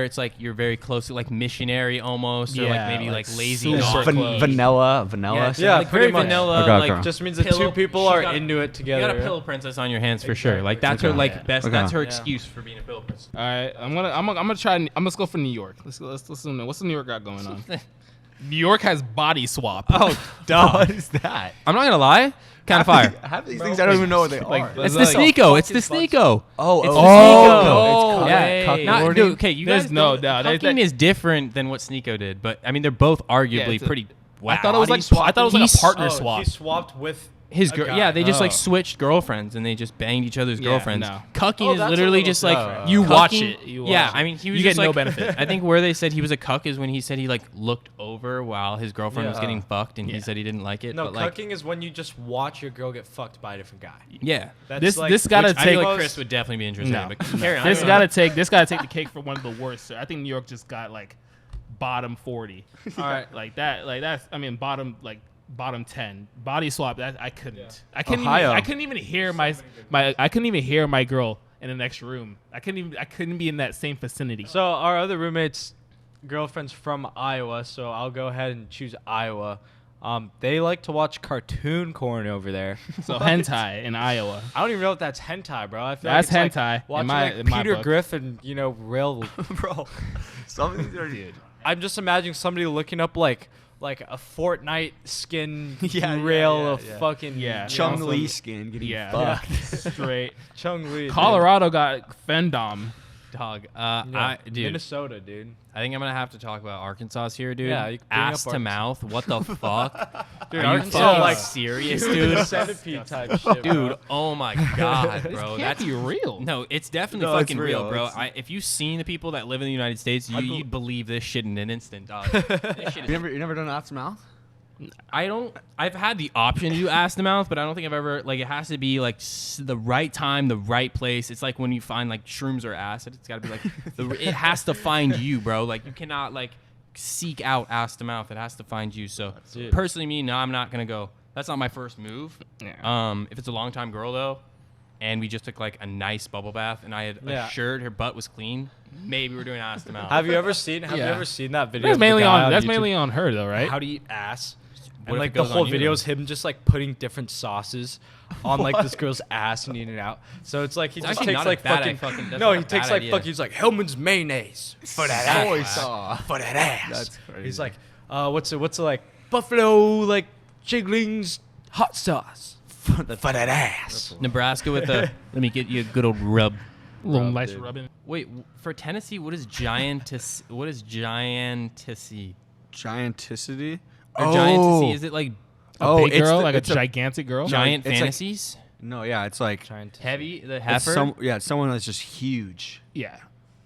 S2: it's like you're very close to like missionary almost, or like
S3: Yeah,
S2: maybe
S3: like
S2: like lazy
S3: super
S2: naughty.
S3: close.
S1: vanilla.
S2: Yeah, so
S4: Yeah,
S2: like very
S4: pretty much.
S2: vanilla.
S1: Okay,
S2: like
S1: okay.
S4: Just means the
S2: pillow-
S4: two people
S2: she's
S4: are
S2: got-
S4: into it
S2: You
S4: together.
S2: got a pillow princess on your hands for sure.
S4: Exactly.
S2: Like that's her
S1: Okay.
S2: like best.
S1: Okay.
S2: That's her
S4: Yeah.
S2: excuse for being a pillow princess.
S3: All right, I'm gonna try. Let's go for New York. Let's listen. What's the New York got going on? New York has body swap.
S1: Oh, duh. What is that?
S2: I'm not gonna lie, kind of fire.
S1: Half these things I don't even know what they
S3: Like,
S1: are.
S2: It's
S3: Like-
S2: the Sneeko. It's the Sneeko.
S1: Oh,
S2: It's
S1: oh,
S2: the
S1: oh,
S2: Sneeko.
S1: it's
S2: Yeah.
S1: cucking.
S2: Not, dude, okay, you
S3: There's
S2: guys
S3: no
S2: don't-
S3: doubt. There's
S2: Cucking
S3: that-
S2: is different than what Sneeko did, but I mean they're both arguably
S3: it's a-
S2: pretty.
S3: I thought it was
S2: body
S3: like I thought it was like a
S2: He's-
S3: partner
S4: Oh,
S3: swap.
S4: He swapped with
S2: His
S4: a
S2: girl,
S4: guy.
S2: yeah, they just like
S3: Oh.
S2: switched girlfriends and they just banged each other's
S3: Yeah,
S2: girlfriends.
S3: no.
S2: Cucking
S4: Oh,
S2: is
S4: that's a
S2: literally
S4: little
S2: just like
S4: different.
S3: You watch
S2: cucking-
S3: it. You
S2: yeah,
S3: watch
S2: I
S3: it.
S2: mean he was
S3: You
S2: just
S3: get no
S2: like,
S3: benefit.
S2: I think where they said he was a cuck is when he said he like looked over while his girlfriend was
S4: Yeah.
S2: getting fucked and he
S3: Yeah.
S2: said he didn't like it.
S4: No,
S2: but like,
S4: cucking is when you just watch your girl get fucked by a different guy.
S2: yeah,
S4: That's
S3: This
S4: like,
S3: this gotta
S2: Which I
S3: take.
S2: feel like
S4: most-
S2: Chris would definitely be interested.
S3: No.
S2: in, but carry on.
S3: This gotta take the cake for one of the worst. I think New York just got like bottom 40.
S4: All right.
S3: Like that's I mean bottom 10 body swap. That I couldn't.
S4: Yeah.
S3: I couldn't.
S1: Ohio.
S3: I couldn't even hear I couldn't even hear my girl in the next room. I couldn't be in that same vicinity.
S4: So our other roommate's girlfriend's from Iowa, so I'll go ahead and choose Iowa. They like to watch cartoon corn over there.
S3: So hentai in Iowa.
S4: I don't even know if that's hentai, bro. I feel
S3: That's
S4: like it's
S3: hentai
S4: like
S3: in
S4: watching
S3: my-
S4: like
S3: in my
S4: Peter
S3: book.
S4: Griffin, rail.
S1: bro. Some of these are dude.
S4: I'm just imagining somebody looking up like a Fortnite skin
S1: Yeah, yeah,
S4: rail
S1: yeah,
S4: of
S1: yeah.
S4: fucking
S3: Yeah.
S1: Chung
S3: Also-
S1: Lee skin getting
S3: Yeah.
S1: fucked.
S3: Straight.
S4: Chung Lee. dude.
S3: Colorado got Fendom.
S2: Dog,
S4: Yeah.
S2: dude,
S4: Minnesota, dude.
S2: I think I'm gonna have to talk about Arkansas here, dude.
S4: Yeah, you can bring
S2: ass
S4: up
S2: to
S4: Arkansas.
S2: mouth. What the fuck?
S4: Dude,
S2: Are you
S4: Arkansas,
S2: fucking
S4: like,
S2: serious, dude?
S4: Centipede type shit,
S2: Dude,
S4: bro.
S2: oh my god, bro,
S3: Can't
S2: that's
S3: be real.
S2: no, it's definitely
S1: No, it's
S2: fucking real,
S1: real.
S2: bro.
S1: It's-
S2: If you've seen the people that live in the United States, you'd believe this shit in an instant, dog. This shit is
S1: You never done ass to mouth?
S2: I've had the option to do ass to mouth, but I don't think I've ever like. It has to be like the right time, the right place. It's like when you find like shrooms or acid. It's got to be like it has to find you, bro. Like you cannot like seek out ass to mouth. It has to find you. So
S4: it.
S2: personally, me, no, I'm not gonna go. That's not my first move.
S3: Yeah.
S2: If it's a long time girl though, and we just took like a nice bubble bath, and I had
S4: Yeah.
S2: assured her butt was clean, maybe we're doing ass to mouth.
S4: Have you ever seen
S3: Yeah.
S4: that video?
S3: That's
S4: of the
S3: mainly
S4: guy
S3: on. That's
S4: YouTube?
S3: mainly on her though, right?
S4: How to eat ass.
S2: What
S4: And
S2: if
S4: like
S2: it
S4: the
S2: goes
S4: whole
S2: on you,
S4: video
S2: though?
S4: is him just like putting different sauces on like this girl's ass and eating it out. So it's like he
S2: It's
S4: just
S2: actually
S4: takes
S2: not a
S4: like
S2: bad
S4: fucking,
S2: fucking- that's
S4: no,
S2: not
S4: he
S2: a
S4: takes
S2: bad
S4: like
S2: idea.
S4: fucking. He's like Hellman's mayonnaise for that
S1: Soy
S4: ass.
S1: sauce.
S4: For that ass.
S1: That's crazy.
S4: He's like, what's it like buffalo like chicklings hot sauce for that ass.
S2: Nebraska with the let me get you a good old rub.
S3: A little
S4: Rub,
S3: nice
S4: dude.
S3: rubbing.
S2: Wait, for Tennessee, what is giantess? What is giantessy?
S1: Gianticity?
S2: Or giantessy? Is it like
S3: A big
S1: it's
S3: girl,
S1: the-
S3: like a
S1: it's a-
S3: gigantic girl.
S2: giant
S1: it's like-
S2: fantasies?
S1: No, yeah, it's like
S4: Giant.
S2: Heavy, the
S1: it's
S2: heifer.
S1: it's someone that's just huge.
S3: Yeah.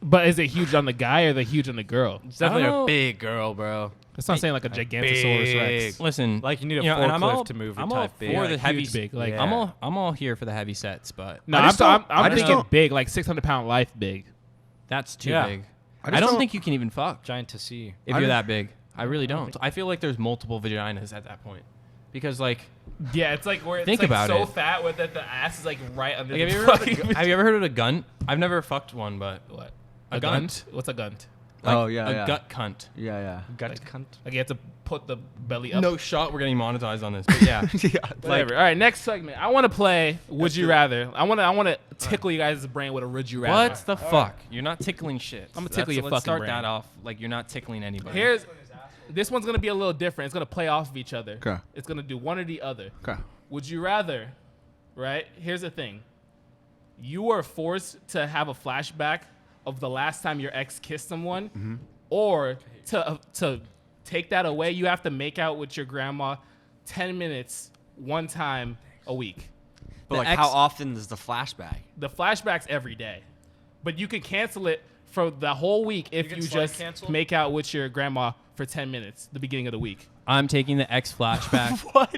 S3: But is it huge on the guy or the huge on the girl?
S4: It's definitely
S2: I don't know.
S4: a big girl, bro.
S3: It's not saying like a Gigantosaurus Rex.
S4: big.
S2: Listen,
S4: Like you need a
S2: know, and I'm
S4: forklift
S2: all-
S4: to move it
S2: I'm all
S4: type big.
S2: for
S3: Yeah,
S2: the
S3: huge
S2: heavy,
S3: big, like-
S2: I'm
S4: Yeah.
S2: all here for the heavy sets, but
S3: No,
S1: I
S3: I'm,
S1: just don't-
S3: I'm
S1: I just
S3: thinking
S1: don't-
S3: big, like 600-pound life big.
S2: that's too
S4: Yeah.
S2: big.
S1: I
S2: I,
S1: just
S2: don't
S1: don't-
S2: think you can even fuck
S4: Giant to see.
S2: if
S1: I
S2: you're
S1: don't-
S2: that big. I really don't. I feel like there's multiple vaginas at that point, because like,
S3: Yeah, it's like where it's
S2: Think
S3: like
S2: about
S3: so
S2: it.
S3: fat with that the ass is like right under
S2: have
S3: the
S2: you ever heard of
S3: fucking
S2: have you ever heard of a gun? I've never fucked one, but
S3: What?
S2: A gunt?
S3: What's a gunt?
S2: Like
S1: Oh, yeah,
S2: a
S1: yeah.
S2: gut cunt.
S1: Yeah,
S4: Gut cunt.
S3: Like you have to put the belly up.
S2: No shot. We're getting monetized on this, but yeah.
S1: yeah.
S3: Whatever. All right, next segment. I want to play Would You Rather. I want to tickle you guys' brain with a Would You Rather.
S2: What the fuck? You're not tickling shit.
S3: I'm gonna tickle your
S2: Let's
S3: fucking
S2: start
S3: brain.
S2: that off. Like you're not tickling anybody.
S3: This one's gonna be a little different. It's gonna play off of each other.
S1: Okay.
S3: It's gonna do one or the other.
S1: Okay.
S3: Would you rather? Right. Here's the thing. You are forced to have a flashback of the last time your ex kissed someone, or to take that away, you have to make out with your grandma 10 minutes one time a week.
S1: But
S2: The
S1: like,
S2: ex-
S1: how often is the flashback?
S3: The flashback's every day, but you can cancel it for the whole week if
S4: can
S3: you
S4: slide
S3: just
S4: cancel?
S3: make out with your grandma for 10 minutes the beginning of the week.
S2: I'm taking the X flashback
S1: What?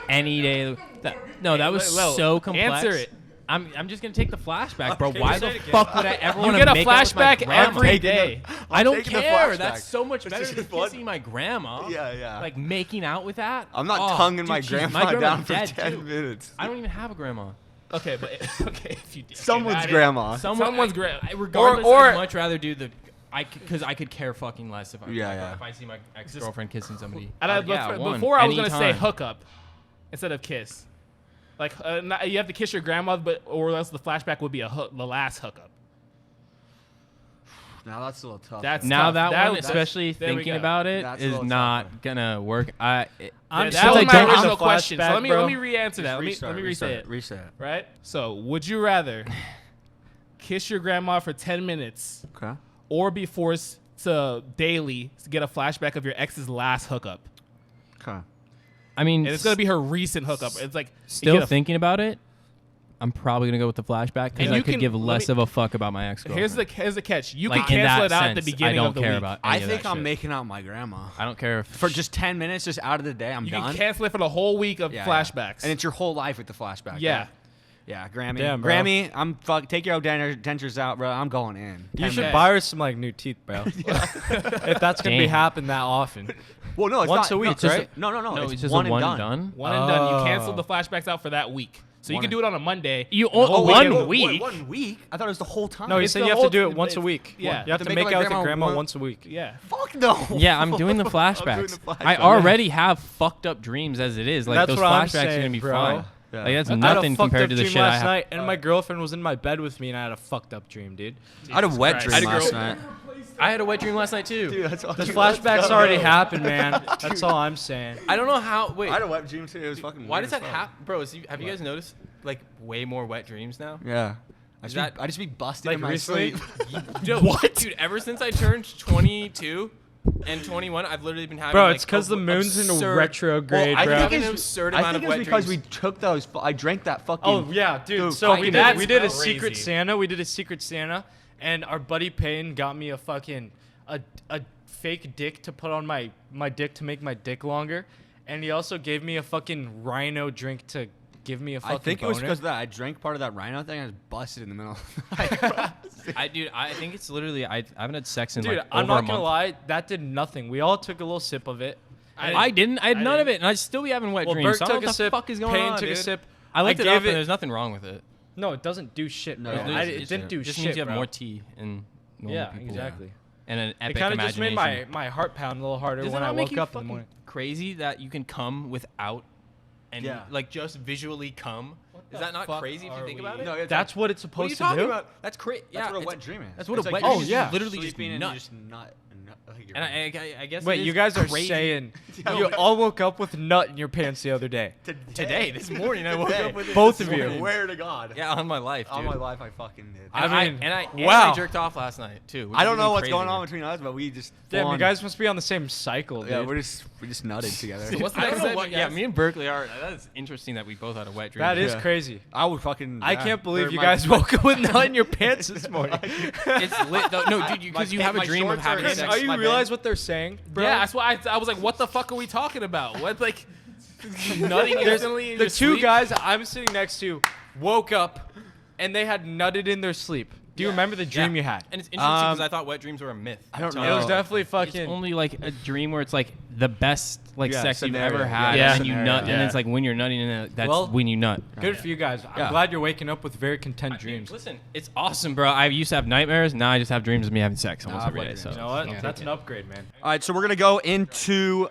S2: any day. That was
S3: Lil,
S2: so complex.
S3: answer it.
S2: I'm just gonna take the flashback, bro.
S1: Okay,
S2: Why
S1: say
S2: the
S1: it again.
S2: fuck would I ever
S3: You
S2: want
S3: get
S2: to
S3: a
S2: make out with my
S3: flashback
S2: grandma?
S3: every day.
S2: I don't
S1: taking the
S2: care.
S1: flashback.
S2: That's so much
S1: It's
S2: better
S1: just
S2: than
S1: fun.
S2: kissing my grandma.
S1: Yeah, yeah.
S2: Like making out with that.
S1: I'm not
S2: Oh,
S1: tonguing
S2: dude,
S1: my
S2: she's-
S1: grandma
S2: grandma's
S1: down for
S2: dead,
S1: 10
S2: too.
S1: minutes.
S2: I don't even have a grandma.
S3: Okay, but okay, if you did.
S1: Someone's
S3: Okay,
S1: grandma.
S3: Someone's grandma.
S2: Regardless,
S3: Or-
S2: I'd much rather do the. Because I could care fucking less if I
S1: Yeah, yeah.
S2: if I see my ex girlfriend kissing somebody.
S3: And before I was gonna say hookup instead of kiss. Like you have to kiss your grandma, or else the flashback would be the last hookup.
S1: Now that's a little tough.
S3: That's
S2: Now
S3: tough.
S2: that one,
S3: that's-
S2: especially
S3: there we
S2: thinking
S3: go.
S2: about it,
S1: That's a
S2: is
S1: little
S2: not
S1: tougher.
S2: gonna work.
S4: I'm
S3: That
S4: still
S3: was my
S4: taking
S3: original
S4: the
S3: question. So
S4: flashback,
S3: let me
S4: bro.
S3: re-answer that. Let me reset it.
S1: Reset.
S3: Right. So would you rather kiss your grandma for 10 minutes
S1: Okay.
S3: or be forced to daily get a flashback of your ex's last hookup?
S1: Okay.
S2: I mean,
S3: And it's gonna be her recent hookup. It's like you
S2: still
S3: get a-
S2: thinking about it. I'm probably gonna go with the flashback because
S3: And
S2: I
S3: you
S2: could
S3: can-
S2: give
S3: let
S2: less
S3: me-
S2: of a fuck about my ex
S3: Here's
S2: girlfriend.
S3: the catch. You
S2: Like,
S3: can
S2: in
S3: cancel
S2: that
S3: it out at the
S2: sense,
S3: beginning
S2: I don't
S3: of the
S2: care
S3: week.
S2: about.
S1: I
S2: any of
S1: think
S2: that
S1: I'm
S2: shit.
S1: making out my grandma.
S2: I don't care if
S1: For just 10 minutes, just out of the day, I'm
S3: You
S1: done.
S3: can cancel it for the whole week of
S1: Yeah,
S3: flashbacks.
S1: And it's your whole life with the flashback.
S3: Yeah.
S1: Yeah, Grammy.
S4: Damn, bro.
S1: Grammy, take your dentures out, bro. I'm going in.
S4: You
S1: 10
S4: should
S1: minutes.
S4: buy her some like new teeth, bro. If that's gonna be
S2: Damn.
S4: happen that often.
S1: Well, no, it's
S4: Once
S1: not,
S4: a week,
S1: no, it's just
S4: right?
S1: No,
S2: it's just
S1: one
S2: a one
S1: and
S2: and done.
S3: One and done. You
S4: Oh.
S3: cancel the flashbacks out for that week. So you
S1: One
S3: can do it on a Monday.
S2: You
S3: and the whole
S2: one
S3: weekend-
S2: week?
S1: 1 week? I thought it was the whole time.
S4: No, he
S3: It's
S4: said
S3: the
S4: you have
S3: whole-
S4: to do it once a week.
S3: Yeah.
S4: You have to
S1: To
S4: make
S1: make
S4: out
S1: my
S4: with your
S1: grandma
S4: grandma
S1: one-
S4: once a week.
S3: Yeah.
S1: Fuck no.
S2: Yeah, I'm doing the
S1: I'm
S2: flashbacks.
S1: doing the
S2: I
S1: flashbacks.
S2: already have fucked up dreams as it is. Like
S4: That's
S2: those
S4: what I'm
S2: flashbacks are
S4: saying,
S2: gonna be
S4: bro.
S2: fine.
S1: Yeah.
S2: Like that's
S4: I had a
S2: nothing
S4: fucked
S2: compared
S4: up
S2: to the
S4: dream
S2: shit I
S4: last
S2: have.
S4: night, and my girlfriend was in my bed with me, and I had a fucked up dream, dude.
S1: I had a wet
S3: Christ.
S1: dream
S3: I had a
S1: last
S3: girl-
S1: night.
S2: I had a wet dream last night too.
S1: That's all.
S4: The flashbacks already happened, man. That's all I'm saying.
S2: I don't know how. Wait,
S1: I had a wet dream too. It was fucking.
S2: why
S1: weird
S2: does
S1: as
S2: that
S1: fuck.
S2: happen, bro? Have you guys noticed like way more wet dreams now?
S1: Yeah.
S2: Is that-
S1: I just be busted
S4: Like
S1: in my
S4: recently?
S1: sleep.
S2: Dude, what, dude? Ever since I turned 22 and 21, I've literally been having.
S4: Bro,
S2: like,
S4: it's 'cause the moon's in a
S2: absurd-
S4: retrograde,
S2: I
S4: bro.
S2: think it's an absurd amount of wet
S1: because
S2: dreams.
S1: we took those. I drank that fucking.
S4: Oh yeah, dude.
S1: Dude,
S4: So
S1: fucking-
S4: we did a
S3: That's
S4: secret
S3: crazy.
S4: Santa. We did a secret Santa, and our buddy Payne got me a fucking a fake dick to put on my dick to make my dick longer, and he also gave me a fucking rhino drink to give me a fucking.
S1: I think it was
S4: boner.
S1: because of that. I drank part of that rhino thing. I was busted in the middle.
S2: I think it's literally. I haven't had sex in
S4: Dude,
S2: like
S4: I'm
S2: over a
S4: not gonna
S2: month.
S4: lie, that did nothing. We all took a little sip of it.
S2: I didn't. I had
S3: I
S2: none of
S3: didn't.
S2: it, and I'd still be having wet
S4: Well,
S2: dreams.
S4: Bert
S2: So I don't
S4: took
S2: know
S4: a
S2: what the
S4: sip.
S2: fuck is going
S4: Payne
S2: on,
S4: took
S2: dude.
S4: a sip.
S2: I looked it up,
S4: gave
S2: and
S4: it-
S2: there's nothing wrong with it.
S4: No, it doesn't do shit,
S1: No,
S4: bro.
S1: it
S4: It didn't do
S2: just
S4: shit,
S2: means you have
S4: bro.
S2: more tea and normal
S4: Yeah,
S2: people.
S4: exactly.
S2: And an
S4: It
S2: epic
S4: kind of just made
S2: imagination.
S4: my heart pound a little harder
S2: Does it
S4: when I
S2: not make
S4: woke
S2: you
S4: up in the
S2: fucking
S4: morning.
S2: crazy that you can come without and
S1: Yeah.
S2: like just visually come? Is
S3: the
S2: that not
S3: fuck
S2: crazy if you
S3: are
S2: think
S3: we-
S2: about it?
S1: No, it's
S4: That's what it's
S2: what are you
S4: supposed to
S2: talking
S4: do.
S2: about? That's crazy.
S1: That's
S2: Yeah,
S1: what a
S2: it's-
S1: wet dream is.
S2: That's what
S1: It's
S2: a
S1: like
S2: wet
S1: you're
S2: dream
S1: just
S2: is.
S4: yeah.
S2: Literally just
S1: sleeping and
S2: nut.
S1: you just nut. Like you're
S2: And I guess.
S4: Wait,
S2: it
S4: you
S2: is
S4: guys are
S2: crazy.
S4: saying you all woke up with nut in your pants the other day.
S2: Today, this morning, I woke up with it.
S4: Both
S2: this
S4: of you.
S2: morning.
S1: Swear to God.
S2: Yeah, on my life, dude.
S1: All my life, I fucking did.
S2: And
S4: I mean,
S2: and
S4: wow.
S2: I jerked off last night too. which
S1: I
S2: is
S1: don't know
S2: even
S1: what's going
S2: crazier.
S1: on between us, but we just.
S4: Damn,
S1: full
S4: you
S1: on-
S4: guys must be on the same cycle, dude.
S1: Yeah, we just nutted together.
S3: So what's the
S2: I
S3: next
S2: don't know
S3: segment,
S2: what. Yeah,
S3: guys?
S2: me and Berkeley are. That is interesting that we both had a wet dream.
S4: That is
S1: Yeah.
S4: crazy.
S1: I would fucking.
S4: I
S1: yeah.
S4: can't believe
S1: Or
S4: you
S1: my-
S4: guys
S1: my-
S4: woke up with nut in your pants this morning.
S2: It's lit though. No, dude, because you have a
S1: my
S2: dream of
S1: shorts are
S2: having
S1: in
S2: sex.
S1: next
S4: Are
S1: to
S4: you
S1: my
S4: realize
S1: bed.
S4: what they're saying, bro?
S3: Yeah, that's why I was like, what the fuck are we talking about? What like nutting instantly in
S4: the
S3: your
S4: two
S3: sleep?
S4: guys I'm sitting next to woke up and they had nutted in their sleep. Do you remember the dream you had?
S2: And it's interesting because I thought wet dreams were a myth.
S1: I don't
S2: So
S1: know.
S4: It was definitely
S2: It's
S4: fucking.
S2: only like a dream where it's like the best like
S1: Yeah,
S2: sex
S1: scenario.
S2: you've ever had,
S4: Yeah.
S2: and then you
S1: Scenario.
S2: nut, and
S3: Yeah.
S2: it's like when you're nutting, and that's
S4: Well,
S2: when you nut.
S4: Good for you guys. I'm
S1: Yeah.
S4: glad you're waking up with very content dreams.
S2: Listen, it's awesome, bro. I used to have nightmares. Now I just have dreams of me having sex almost
S1: Nah,
S2: every
S1: wet
S2: day.
S1: dreams.
S2: So
S4: You know what?
S2: I'll
S4: That's
S2: take
S4: an
S2: it.
S4: upgrade, man.
S1: All right, so we're gonna go into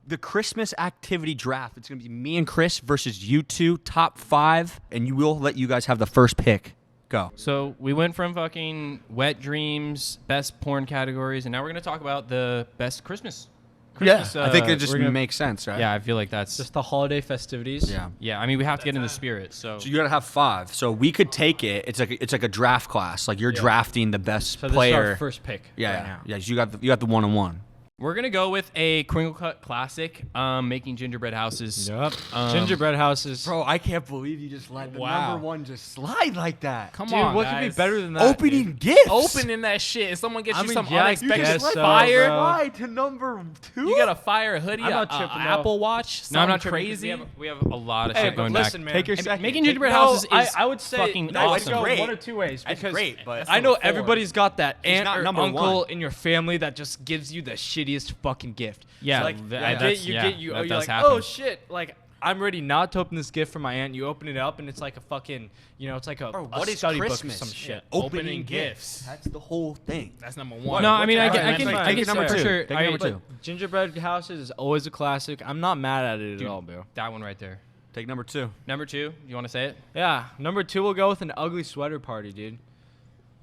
S1: the Christmas activity draft. It's gonna be me and Chris versus you two, top 5, and you will let you guys have the first pick. Go.
S2: So we went from fucking wet dreams, best porn categories, and now we're gonna talk about the best Christmas. Christmas,
S1: I think it just
S4: we're gonna-
S1: makes sense, right?
S2: Yeah, I feel like that's
S4: Just the holiday festivities.
S1: Yeah.
S2: yeah. I mean, we have to get in the spirit. So
S1: So you gotta have 5. So we could take it. It's like a draft class. Like you're
S4: Yeah.
S1: drafting the best
S4: So this is
S1: player.
S4: our first pick.
S1: yeah,
S4: right
S1: yeah.
S4: now.
S1: Yeah, you got the 1-on-1.
S2: we're gonna go with a crinkle cut classic, making gingerbread houses.
S4: Yep.
S2: Um,
S4: Gingerbread houses.
S1: Bro, I can't believe you just let
S3: the Wow. number
S1: 1 just slide like that.
S3: Come
S4: Dude,
S3: on,
S4: what
S3: guys.
S4: could be better than that?
S1: Opening
S4: dude?
S1: gifts.
S3: Opening that shit. If someone gets
S4: I
S3: you
S4: mean,
S3: some
S4: yeah, I
S3: unexpected
S4: guess so,
S3: fire,
S4: bro.
S1: Slide to number 2.
S3: you got a fire hoodie,
S4: I'm
S3: a,
S4: not tripping, though.
S3: Apple Watch,
S2: No, I'm
S3: something
S2: not tripping, 'cause
S3: crazy.
S2: We have a lot of
S4: Hey,
S2: shit
S4: but
S2: going
S4: listen,
S2: back.
S4: man.
S1: Take your
S2: And
S1: second.
S2: making
S1: Take-
S2: gingerbread
S4: No,
S2: houses is
S4: I would say
S2: fucking
S1: no,
S4: I
S1: it's
S4: would
S2: awesome.
S4: go
S1: great.
S4: one or two ways
S1: That's
S4: because
S1: great, but
S4: I know
S1: number 4.
S4: everybody's got that
S1: He's
S4: aunt
S1: not
S4: or
S1: number
S4: uncle
S1: 1.
S4: in your family that just gives you the shittiest fucking gift.
S2: Yeah,
S4: So, like
S2: th-
S4: you
S2: that's-
S4: get, you
S2: yeah,
S4: get you
S2: that
S4: you're
S2: does
S4: like,
S2: happen.
S4: oh shit, like I'm ready not to open this gift from my aunt. You open it up and it's like a fucking, it's like a,
S1: Bro,
S4: a
S1: what is
S4: study
S1: Christmas?
S4: book or some shit.
S3: Opening gifts.
S1: That's the whole thing.
S3: That's number one.
S2: No, I mean, I
S1: Alright,
S2: can, I
S1: that's
S2: can,
S1: fine.
S2: I
S1: Take
S2: can
S1: number
S2: for
S1: 2.
S2: sure.
S1: Take
S2: I-
S1: number
S2: but
S1: 2.
S4: Gingerbread houses is always a classic. I'm not mad at it
S2: Dude.
S4: at all, bro.
S2: That one right there.
S1: Take number 2.
S2: Number 2. You want to say it?
S4: Yeah, number 2 we'll go with an ugly sweater party, dude.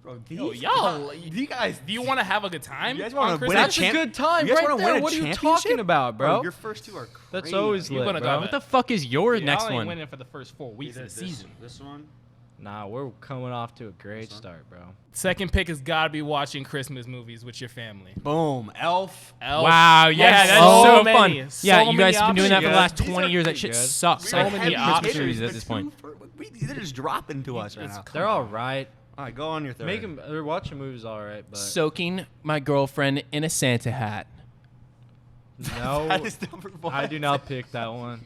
S1: Bro,
S3: y'all,
S1: you guys,
S3: do you want to have a good time?
S1: You guys wanna
S3: on
S1: win
S3: Christmas?
S1: a
S4: That's a
S1: champ-
S4: good time
S1: you guys
S4: right
S1: wanna
S4: there.
S1: win a
S4: What are you
S1: championship?
S4: talking about, bro?
S1: Your first 2 are crazy.
S4: That's always
S3: You're
S4: lit,
S3: gonna
S4: bro.
S3: grab
S2: What the fuck is your next
S3: Y'all ain't
S2: one?
S3: winning for the first 4 weeks of the season.
S1: This one.
S4: Nah, we're coming off to a great
S1: This one?
S4: start, bro.
S3: Second pick has got to be watching Christmas movies with your family.
S1: Boom. Elf.
S3: Elf.
S2: Wow, yeah,
S3: Has
S2: that's
S3: so
S2: so
S3: many,
S2: fun.
S3: so
S2: Yeah, you
S3: many
S2: guys have been doing that for the last
S4: options.
S1: These
S2: 20
S1: are
S2: years. That
S4: pretty
S2: shit
S4: good.
S2: sucks.
S3: So many options
S2: at this point.
S1: They're just dropping to us right
S3: It's
S1: now.
S4: They're all right.
S1: All right, go on your third.
S4: Make them. They're watching movies all right, but
S2: Soaking my girlfriend in a Santa hat.
S4: no,
S1: That is number 1.
S4: I do not pick that one.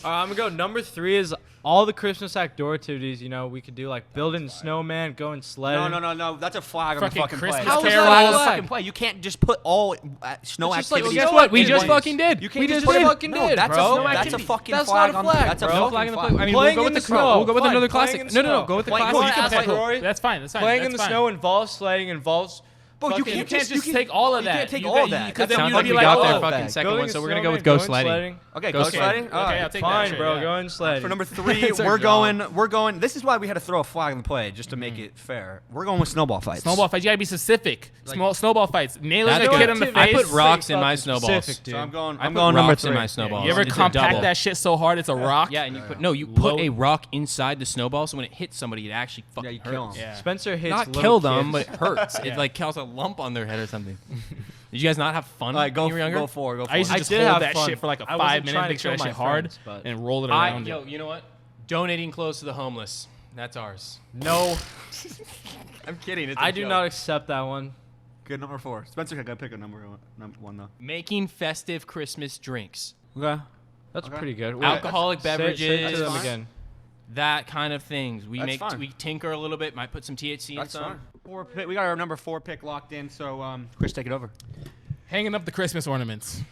S4: I'm gonna go. Number 3 is all the Christmas outdoor activities. We could do like building a snowman, going sledding.
S1: No. That's a flag on the
S3: Fucking
S1: fucking
S3: Christmas
S1: play.
S3: How is
S1: That's a
S3: that
S1: flag
S3: a
S1: on the
S4: flag?
S1: fucking play. You can't just put all snow
S4: It's just like,
S1: activities.
S4: guess
S2: Guess what? We
S4: It
S2: just
S4: was.
S2: fucking did.
S1: You
S2: We
S1: can't
S2: just
S1: put
S2: did.
S4: fucking
S1: no,
S4: did,
S1: that's
S4: bro.
S1: A, that's a
S4: Activity.
S1: fucking
S4: That's
S1: flag
S4: not a
S1: on
S4: flag,
S1: That's a
S4: bro.
S2: No
S1: fucking
S2: flag in the
S1: flag.
S2: play. I mean,
S4: Playing
S2: we'll go
S4: in
S2: with
S4: the
S2: the
S4: snow.
S2: we'll go with
S4: Fine.
S2: another
S4: Playing
S2: classic.
S4: in the
S2: No,
S4: snow.
S2: go with the
S1: Playing-
S2: classic.
S1: go
S2: You can
S1: on,
S2: pick.
S1: Rory.
S3: That's fine. That's fine.
S4: Playing
S3: that's
S4: in the
S3: fine.
S4: snow involves sledding, involves.
S1: Bro, you
S4: fucking-
S1: can't
S3: can't just
S1: you
S3: take all of
S1: You
S3: that.
S1: can't take
S3: You
S1: all
S3: got-
S1: of that.
S3: because
S1: That's
S3: then
S1: a
S3: you'd
S2: Sounds
S3: be
S2: like we
S3: like,
S2: got
S3: oh,
S2: their fucking
S1: bag.
S2: second
S4: Building
S2: one,
S4: a
S2: so we're gonna go with
S4: snowman,
S2: go
S4: going
S2: sledding.
S1: Okay,
S2: Go
S1: go sledding.
S3: Okay,
S1: All right.
S3: I'll take
S4: Fine,
S3: that.
S4: bro.
S3: Yeah.
S4: Going sledding.
S1: For number 3,
S4: It's our
S1: we're
S4: job.
S1: going. This is why we had to throw a flag in the play just to make it fair. We're going with snowball fights.
S3: Snowball fights. You gotta be specific.
S1: Like-
S3: Snowball fights. Nailing
S2: That's
S3: a
S2: good.
S3: kid on the
S2: I
S3: face.
S2: put rocks in my
S4: fucking
S2: snowballs.
S4: specific, dude.
S1: So I'm going.
S2: I
S1: I'm
S2: put
S1: going number
S2: rocks
S1: 3.
S2: in my snowballs.
S3: You ever
S2: It's a
S3: compact
S2: double.
S3: that shit so hard it's a rock?
S2: Yeah, and you put you put
S3: Load-
S2: a rock inside the snowball, so when it hits somebody, it actually fucking
S1: Yeah, you
S2: hurts.
S1: kill 'em.
S3: Yeah.
S4: Spencer hits
S2: Not
S4: little
S2: kill them,
S4: kids.
S2: but it hurts.
S3: Yeah.
S2: It like causes a lump on their head or something. Did you guys not have fun
S1: All right, go
S2: when you were younger?
S1: go for it. Go for
S3: I used
S1: it.
S3: to
S4: I
S3: just
S4: did
S3: hold
S4: have
S3: that
S4: fun.
S3: shit for like a
S4: I wasn't
S3: 5 minutes,
S4: trying to
S3: make sure
S4: kill
S3: that
S4: my
S3: shit hard,
S4: friends, but-
S3: and roll it around.
S2: You know what? Donating clothes to the homeless. That's ours.
S4: No,
S2: I'm kidding. It's
S4: I do not accept that one.
S1: Good number 4. Spencer, I gotta pick a number one though.
S2: Making festive Christmas drinks.
S1: Okay.
S4: That's
S1: Okay.
S4: pretty good.
S2: Alcoholic
S4: Say it
S2: beverages.
S4: to them
S1: fine.
S4: again.
S2: That kind of things. We
S1: That's fine.
S2: we tinker a little bit. Might put some THC in
S1: That's
S2: some.
S1: fine. We got our number 4 pick locked in. So Chris, take it over.
S3: Hanging up the Christmas ornaments.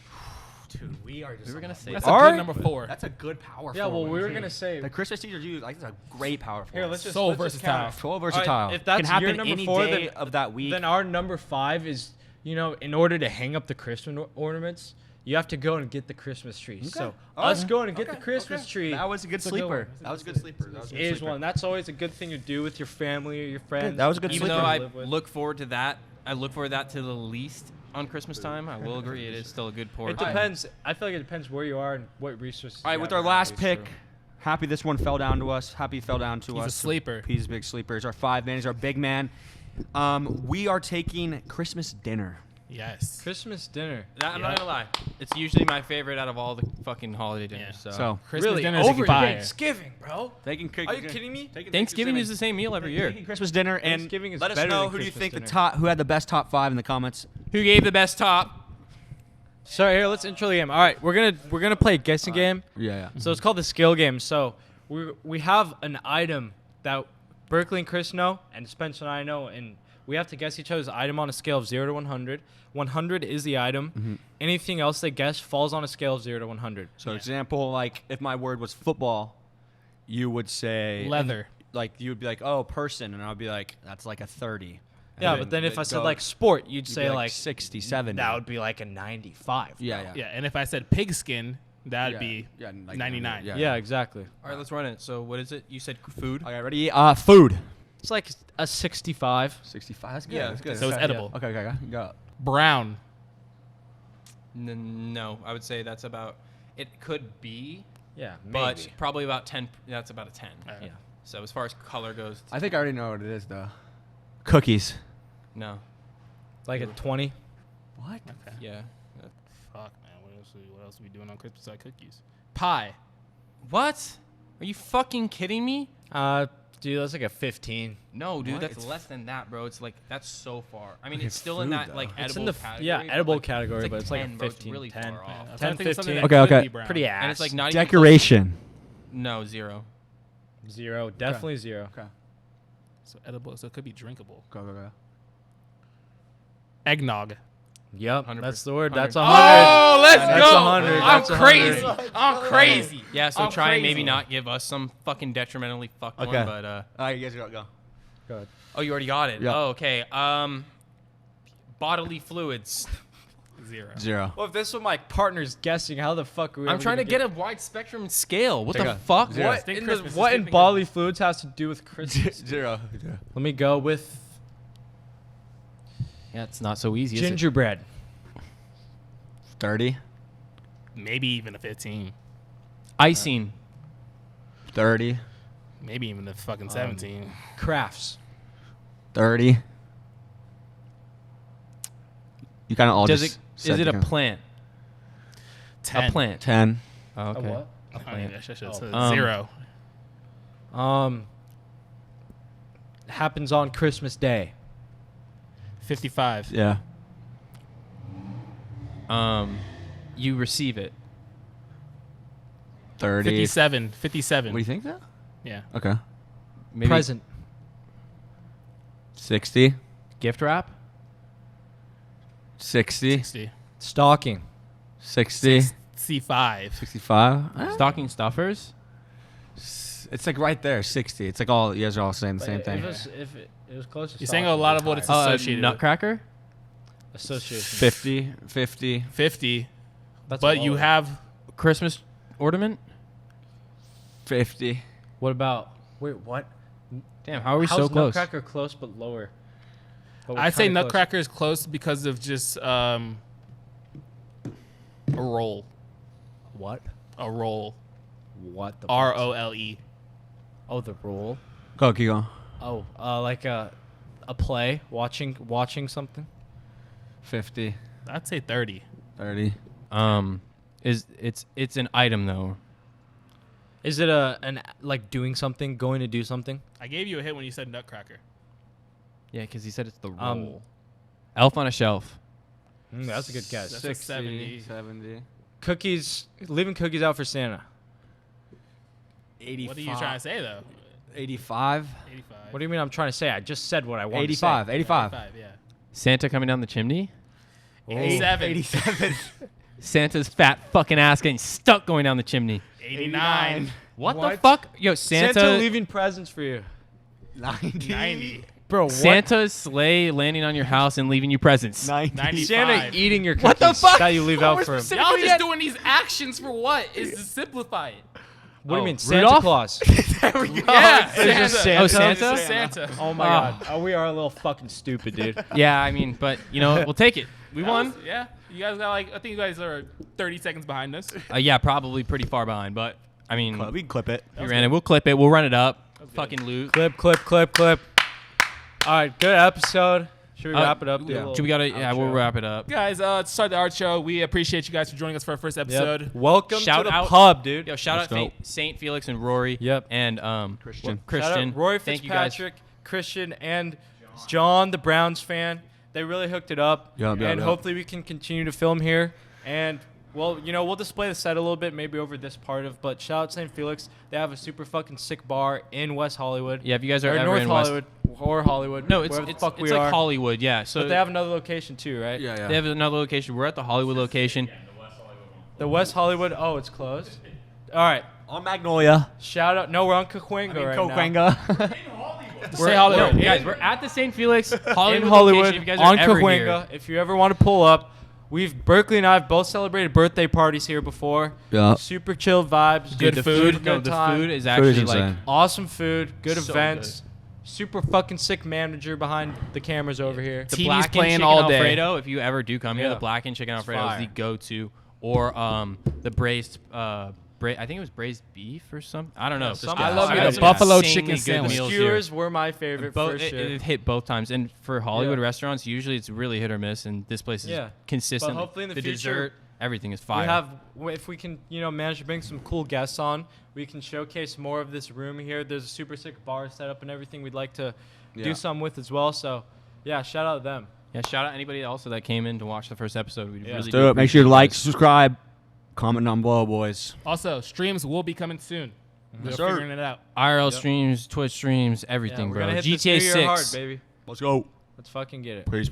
S1: Dude, we are just.
S2: We were gonna say
S3: That's
S2: that.
S3: a
S4: Alright.
S3: good number 4.
S1: That's a good power.
S4: Yeah, well,
S1: forward.
S4: we were gonna say.
S1: The Christmas teasers use like that's a great power.
S4: Here,
S1: forward.
S4: let's just
S3: So
S4: let's just
S3: versatile.
S4: count.
S1: So
S4: All
S1: versatile.
S4: right, if that's
S1: can happen
S4: your number
S1: any
S4: 4,
S1: day
S4: then
S1: of that week.
S4: Then our number 5 is, in order to hang up the Christmas ornaments, you have to go and get the Christmas tree. So us going and get the Christmas tree.
S1: That was a good
S4: That's a good
S1: sleeper.
S4: one.
S1: That was a good sleeper. That was a good
S4: is
S1: sleeper.
S4: one. That's always a good thing to do with your family or your friends.
S1: that was a good
S2: Even
S1: sleeper.
S2: though I
S4: to live with.
S2: look forward to that, I look forward to that to the least on Christmas time. I will agree, it is still a good pour.
S4: It depends. I feel like it depends where you are and what resources.
S1: All right,
S4: you
S1: with
S4: have
S1: our last
S4: around
S1: pick,
S4: you, so.
S1: happy this one fell down to us. Happy fell down to
S3: He's a
S1: us.
S3: sleeper.
S1: He's a big sleeper. He's our 5 man. He's our big man. We are taking Christmas dinner.
S3: Yes.
S4: Christmas dinner.
S2: I'm not gonna lie, it's usually my favorite out of all the fucking holiday dinners.
S3: Yeah.
S2: So,
S3: Christmas
S4: Really,
S3: dinner is
S4: over
S3: fire.
S4: Thanksgiving, bro.
S1: Taking,
S4: Are you kidding me?
S2: Thanksgiving is the same meal every year.
S1: Taking Christmas dinner, and
S4: Thanksgiving is
S1: let us
S4: better
S1: know
S4: than
S1: who do you
S4: Christmas
S1: think
S4: dinner.
S1: who had the best top 5 in the comments.
S2: Who gave the best top?
S4: So here, let's intro the game. All right, we're gonna play a guessing game.
S1: Yeah.
S4: So it's called the skill game. So we have an item that Berkeley and Chris know, and Spencer and I know, and we have to guess each other's item on a scale of 0 to 100. 100 is the item. Anything else they guess falls on a scale of 0 to 100.
S1: So, example, like if my word was football, you would say
S3: Leather.
S1: Like you would be like, oh, person, and I'd be like, that's like a 30. And
S4: Yeah, but then if I said like sport, you'd
S1: be
S4: say like
S1: 60, 70.
S4: that would be like a 95.
S1: Yeah.
S3: Yeah, and if I said pigskin, that'd
S1: Yeah,
S3: be
S1: yeah, like
S3: 99.
S4: Yeah, exactly.
S2: All right, let's run it. So what is it? You said food.
S1: Okay, ready? Food.
S4: It's like a 65.
S1: 65. That's good.
S2: Yeah,
S1: that's good.
S3: So it's
S4: Yeah.
S3: edible.
S1: Okay. Go.
S3: Brown.
S2: No, I would say that's about. It could be,
S4: Yeah, maybe.
S2: but probably about 10. That's about a 10.
S4: yeah.
S2: So as far as color goes,
S1: I think I already know what it is, though. Cookies.
S2: no.
S4: Like a 20.
S1: What?
S3: Okay.
S2: Yeah.
S3: Fuck, man. What else are we doing on Christmas besides cookies? Pie.
S2: What? Are you fucking kidding me?
S4: Dude, that's like a 15.
S2: No, dude,
S1: What?
S2: that's
S1: It's
S2: less than that, bro. It's like that's so far. I mean,
S1: Okay,
S2: it's still in
S1: food,
S2: that
S1: though.
S2: like
S4: It's
S2: edible
S4: in the
S2: category.
S4: yeah,
S2: but,
S4: edible
S2: like,
S4: category, but it's like
S2: 10,
S4: a
S2: bro. It's
S4: 15,
S2: really
S4: 10.
S2: far off.
S3: I'm trying
S4: 10,
S3: to think of something
S4: 15.
S3: that
S1: Okay,
S3: could
S1: okay.
S3: be brown.
S4: Pretty ass.
S2: And it's like not even close.
S1: Decoration.
S2: No, 0.
S4: 0. Definitely 0.
S1: Okay.
S3: So edible, so it could be drinkable.
S1: Go.
S3: Eggnog.
S4: Yep,
S2: 100%.
S4: that's the word. That's
S2: Oh,
S4: 100.
S3: Oh, let's
S4: That's
S3: go.
S4: 100.
S3: I'm
S4: That's
S3: crazy.
S4: 100.
S3: I'm crazy.
S2: Yeah, so
S3: I'm
S2: try and maybe
S3: crazy.
S2: not give us some fucking detrimentally fucked
S1: Okay.
S2: one, but
S1: All right, you guys go.
S4: Go ahead.
S2: oh, you already got it.
S1: Yeah.
S2: Oh, okay. Bodily fluids.
S3: 0.
S4: Well, if this was my partner's guessing, how the fuck are we
S2: I'm
S4: ever
S2: trying to
S4: gonna
S2: get a wide spectrum scale. What
S1: Take
S2: the
S1: a
S2: fuck?
S1: 0.
S2: What?
S3: think
S4: in
S3: Christmas is
S4: what in
S3: dipping
S4: bodily fluids has to do with Christmas?
S1: 0.
S4: Let me go with
S2: Yeah, it's not so easy. Is it?
S4: gingerbread.
S1: 30.
S3: Maybe even a 15.
S2: Icing.
S1: 30.
S3: Maybe even a fucking 17.
S4: Crafts.
S1: 30. You kind of all
S2: Does
S1: just
S2: it?
S1: said
S2: Is it
S1: you
S2: a
S1: kinda-
S2: plant?
S3: 10.
S2: A plant.
S1: 10.
S2: Oh, okay.
S4: A what?
S2: A
S3: I
S2: plant.
S3: should have
S4: Oh.
S3: said 0.
S4: Happens on Christmas Day.
S3: 55.
S1: Yeah.
S2: You receive it.
S1: 30.
S3: 57. 57.
S1: What do you think that?
S3: Yeah.
S1: Okay.
S2: Maybe
S4: Present.
S1: 60.
S2: gift wrap.
S1: 60.
S3: 60.
S4: Stocking.
S1: 60.
S3: C5.
S1: 65.
S2: Stocking stuffers.
S1: It's like right there, 60. It's like all, you guys are all saying the same thing.
S4: If it was close to
S3: You're saying a lot of what it's
S2: Oh,
S3: associated with.
S2: nutcracker.
S4: association.
S1: 50. 50.
S3: 50.
S4: That's
S3: But you
S4: lower.
S3: have
S2: Christmas ornament.
S1: 50.
S4: What about? Wait, what?
S2: Damn, how are we
S4: How's
S2: so close?
S4: Nutcracker close but lower? But we're
S3: I'd say
S4: kinda close.
S3: Nutcracker is close because of just a roll.
S4: What?
S3: A roll.
S4: What the?
S3: ROLE.
S4: Oh, the role.
S1: Go, keep going.
S4: Oh, like a play. Watching something.
S1: 50.
S3: I'd say 30.
S1: 30.
S2: It's an item though.
S4: Is it an like doing something, going to do something?
S3: I gave you a hit when you said Nutcracker.
S2: Yeah, because he said it's the roll.
S4: Um,
S2: Elf on a shelf.
S4: That's a good guess.
S3: That's a 70.
S1: 70.
S4: Cookies. Leaving cookies out for Santa.
S1: 85.
S3: What are you trying to say, though?
S1: 85.
S3: 85.
S4: What do you mean? I'm trying to say. I just said what I wanted
S1: 85.
S4: to say.
S1: 85.
S3: 85, yeah.
S2: Santa coming down the chimney.
S3: 87.
S1: 87.
S2: Santa's fat fucking ass getting stuck going down the chimney.
S3: 89.
S2: What, the
S4: What?
S2: fuck? Yo, Santa
S4: leaving presents for you,
S1: 90.
S3: 90.
S4: bro. What?
S2: Santa's sleigh landing on your house and leaving you presents.
S3: 95.
S4: Santa eating your cookies
S2: What the fuck?
S4: that you leave out for him.
S3: Y'all just doing these actions for what? Is to simplify it.
S4: What do you
S2: Oh,
S4: mean, Santa
S2: Rudolph?
S4: Claus?
S3: Yeah,
S4: It's just
S3: Santa.
S4: Santa.
S2: Oh, Santa?
S3: Santa.
S4: Oh my god, we are a little fucking stupid, dude.
S2: Yeah, I mean, but you know, we'll take it. We won.
S3: Yeah. You guys got I think you guys are 30 seconds behind us.
S2: Yeah, probably pretty far behind, but I mean,
S1: We can clip it.
S2: we ran it. We'll clip it. We'll run it up.
S3: was good.
S2: Fucking loot.
S4: Clip. All right, good episode. Should we wrap it up? Do a
S1: yeah.
S4: little
S2: Should we gotta? Yeah, we'll
S4: outro?
S2: wrap it up.
S3: Guys, to start the art show, we appreciate you guys for joining us for our first episode.
S4: Yep. Welcome
S2: Shout
S4: to the
S2: out-
S4: pub, dude.
S2: Yo, shout
S1: Let's
S2: out
S1: go.
S2: Saint Felix and Rory.
S4: Yep.
S2: And
S1: Christian.
S2: Christian.
S4: Shout out Roy
S2: Thank you guys.
S4: Fitzpatrick, Christian, and John, the Browns fan. They really hooked it up.
S1: Yup, yup,
S4: and
S1: yup.
S4: hopefully we can continue to film here. And Well, we'll display the set a little bit, maybe over this part of. But shout out St. Felix. They have a super fucking sick bar in West Hollywood.
S2: Yeah, if you guys are
S4: or
S2: ever
S4: North
S2: in
S4: Hollywood or Hollywood.
S2: No, it's
S4: wherever the
S2: it's,
S4: fuck
S2: it's
S4: we
S2: like
S4: are.
S2: Hollywood. Yeah. So
S4: But they have another location too, right?
S1: Yeah.
S2: they have another location. We're at the Hollywood location.
S4: The West Hollywood. Oh, it's closed. All right.
S1: On Magnolia.
S4: Shout out. No, we're on Cahuenga right now.
S1: Coquenga.
S3: Say Hollywood.
S2: No, guys, we're at the St. Felix Hollywood,
S4: in Hollywood
S2: location. If you guys
S4: on
S2: are ever
S4: Cahuenga.
S2: here.
S4: If you ever want to pull up, Berkeley and I have both celebrated birthday parties here before.
S1: Yeah.
S4: Super chill vibes.
S2: Dude,
S4: Good
S2: the
S4: food.
S2: food. No,
S4: good
S2: the
S4: time.
S2: food is
S1: Food
S2: actually
S1: is
S2: like
S1: insane.
S4: Awesome food. Good
S2: So
S4: events. Super fucking sick manager behind the cameras over here.
S2: the
S3: TV's
S2: blackened
S3: playing
S2: chicken
S3: all day.
S2: Alfredo. If you ever do come here,
S4: Yeah.
S2: the blackened chicken
S4: It's
S2: Alfredo is
S4: fire.
S2: the go-to, or the braised. I think it was braised beef or something. I don't know.
S4: some-
S3: I love
S2: I've
S3: me
S2: had
S3: a
S2: some
S3: buffalo
S2: insanely
S3: chicken
S2: good
S3: sandwich.
S2: meals here.
S4: Skewers were my favorite for
S2: It,
S4: sure.
S2: it hit both times, and for Hollywood
S4: Yeah.
S2: restaurants, usually it's really hit or miss, and this place is
S4: Yeah.
S2: consistent.
S4: But hopefully in the future,
S2: dessert, everything is fire.
S4: if we can, manage to bring some cool guests on, we can showcase more of this room here. There's a super sick bar set up and everything we'd like to do some with as well. So, yeah, shout out to them.
S2: Yeah, shout out anybody also that came in to watch the first episode. We
S4: Yeah.
S2: really
S1: Do it. Make sure
S2: appreciate
S1: you like,
S2: guys.
S1: subscribe, comment down below, boys.
S3: Also, streams will be coming soon. We're
S1: sir.
S3: figuring it out.
S2: IRL streams, Twitch streams, everything,
S4: Yeah, we're
S2: bro.
S4: gonna hit
S2: GTA
S4: this new year
S2: 6.
S4: hard, baby.
S1: Let's go.
S4: Let's fucking get it.
S1: Peace.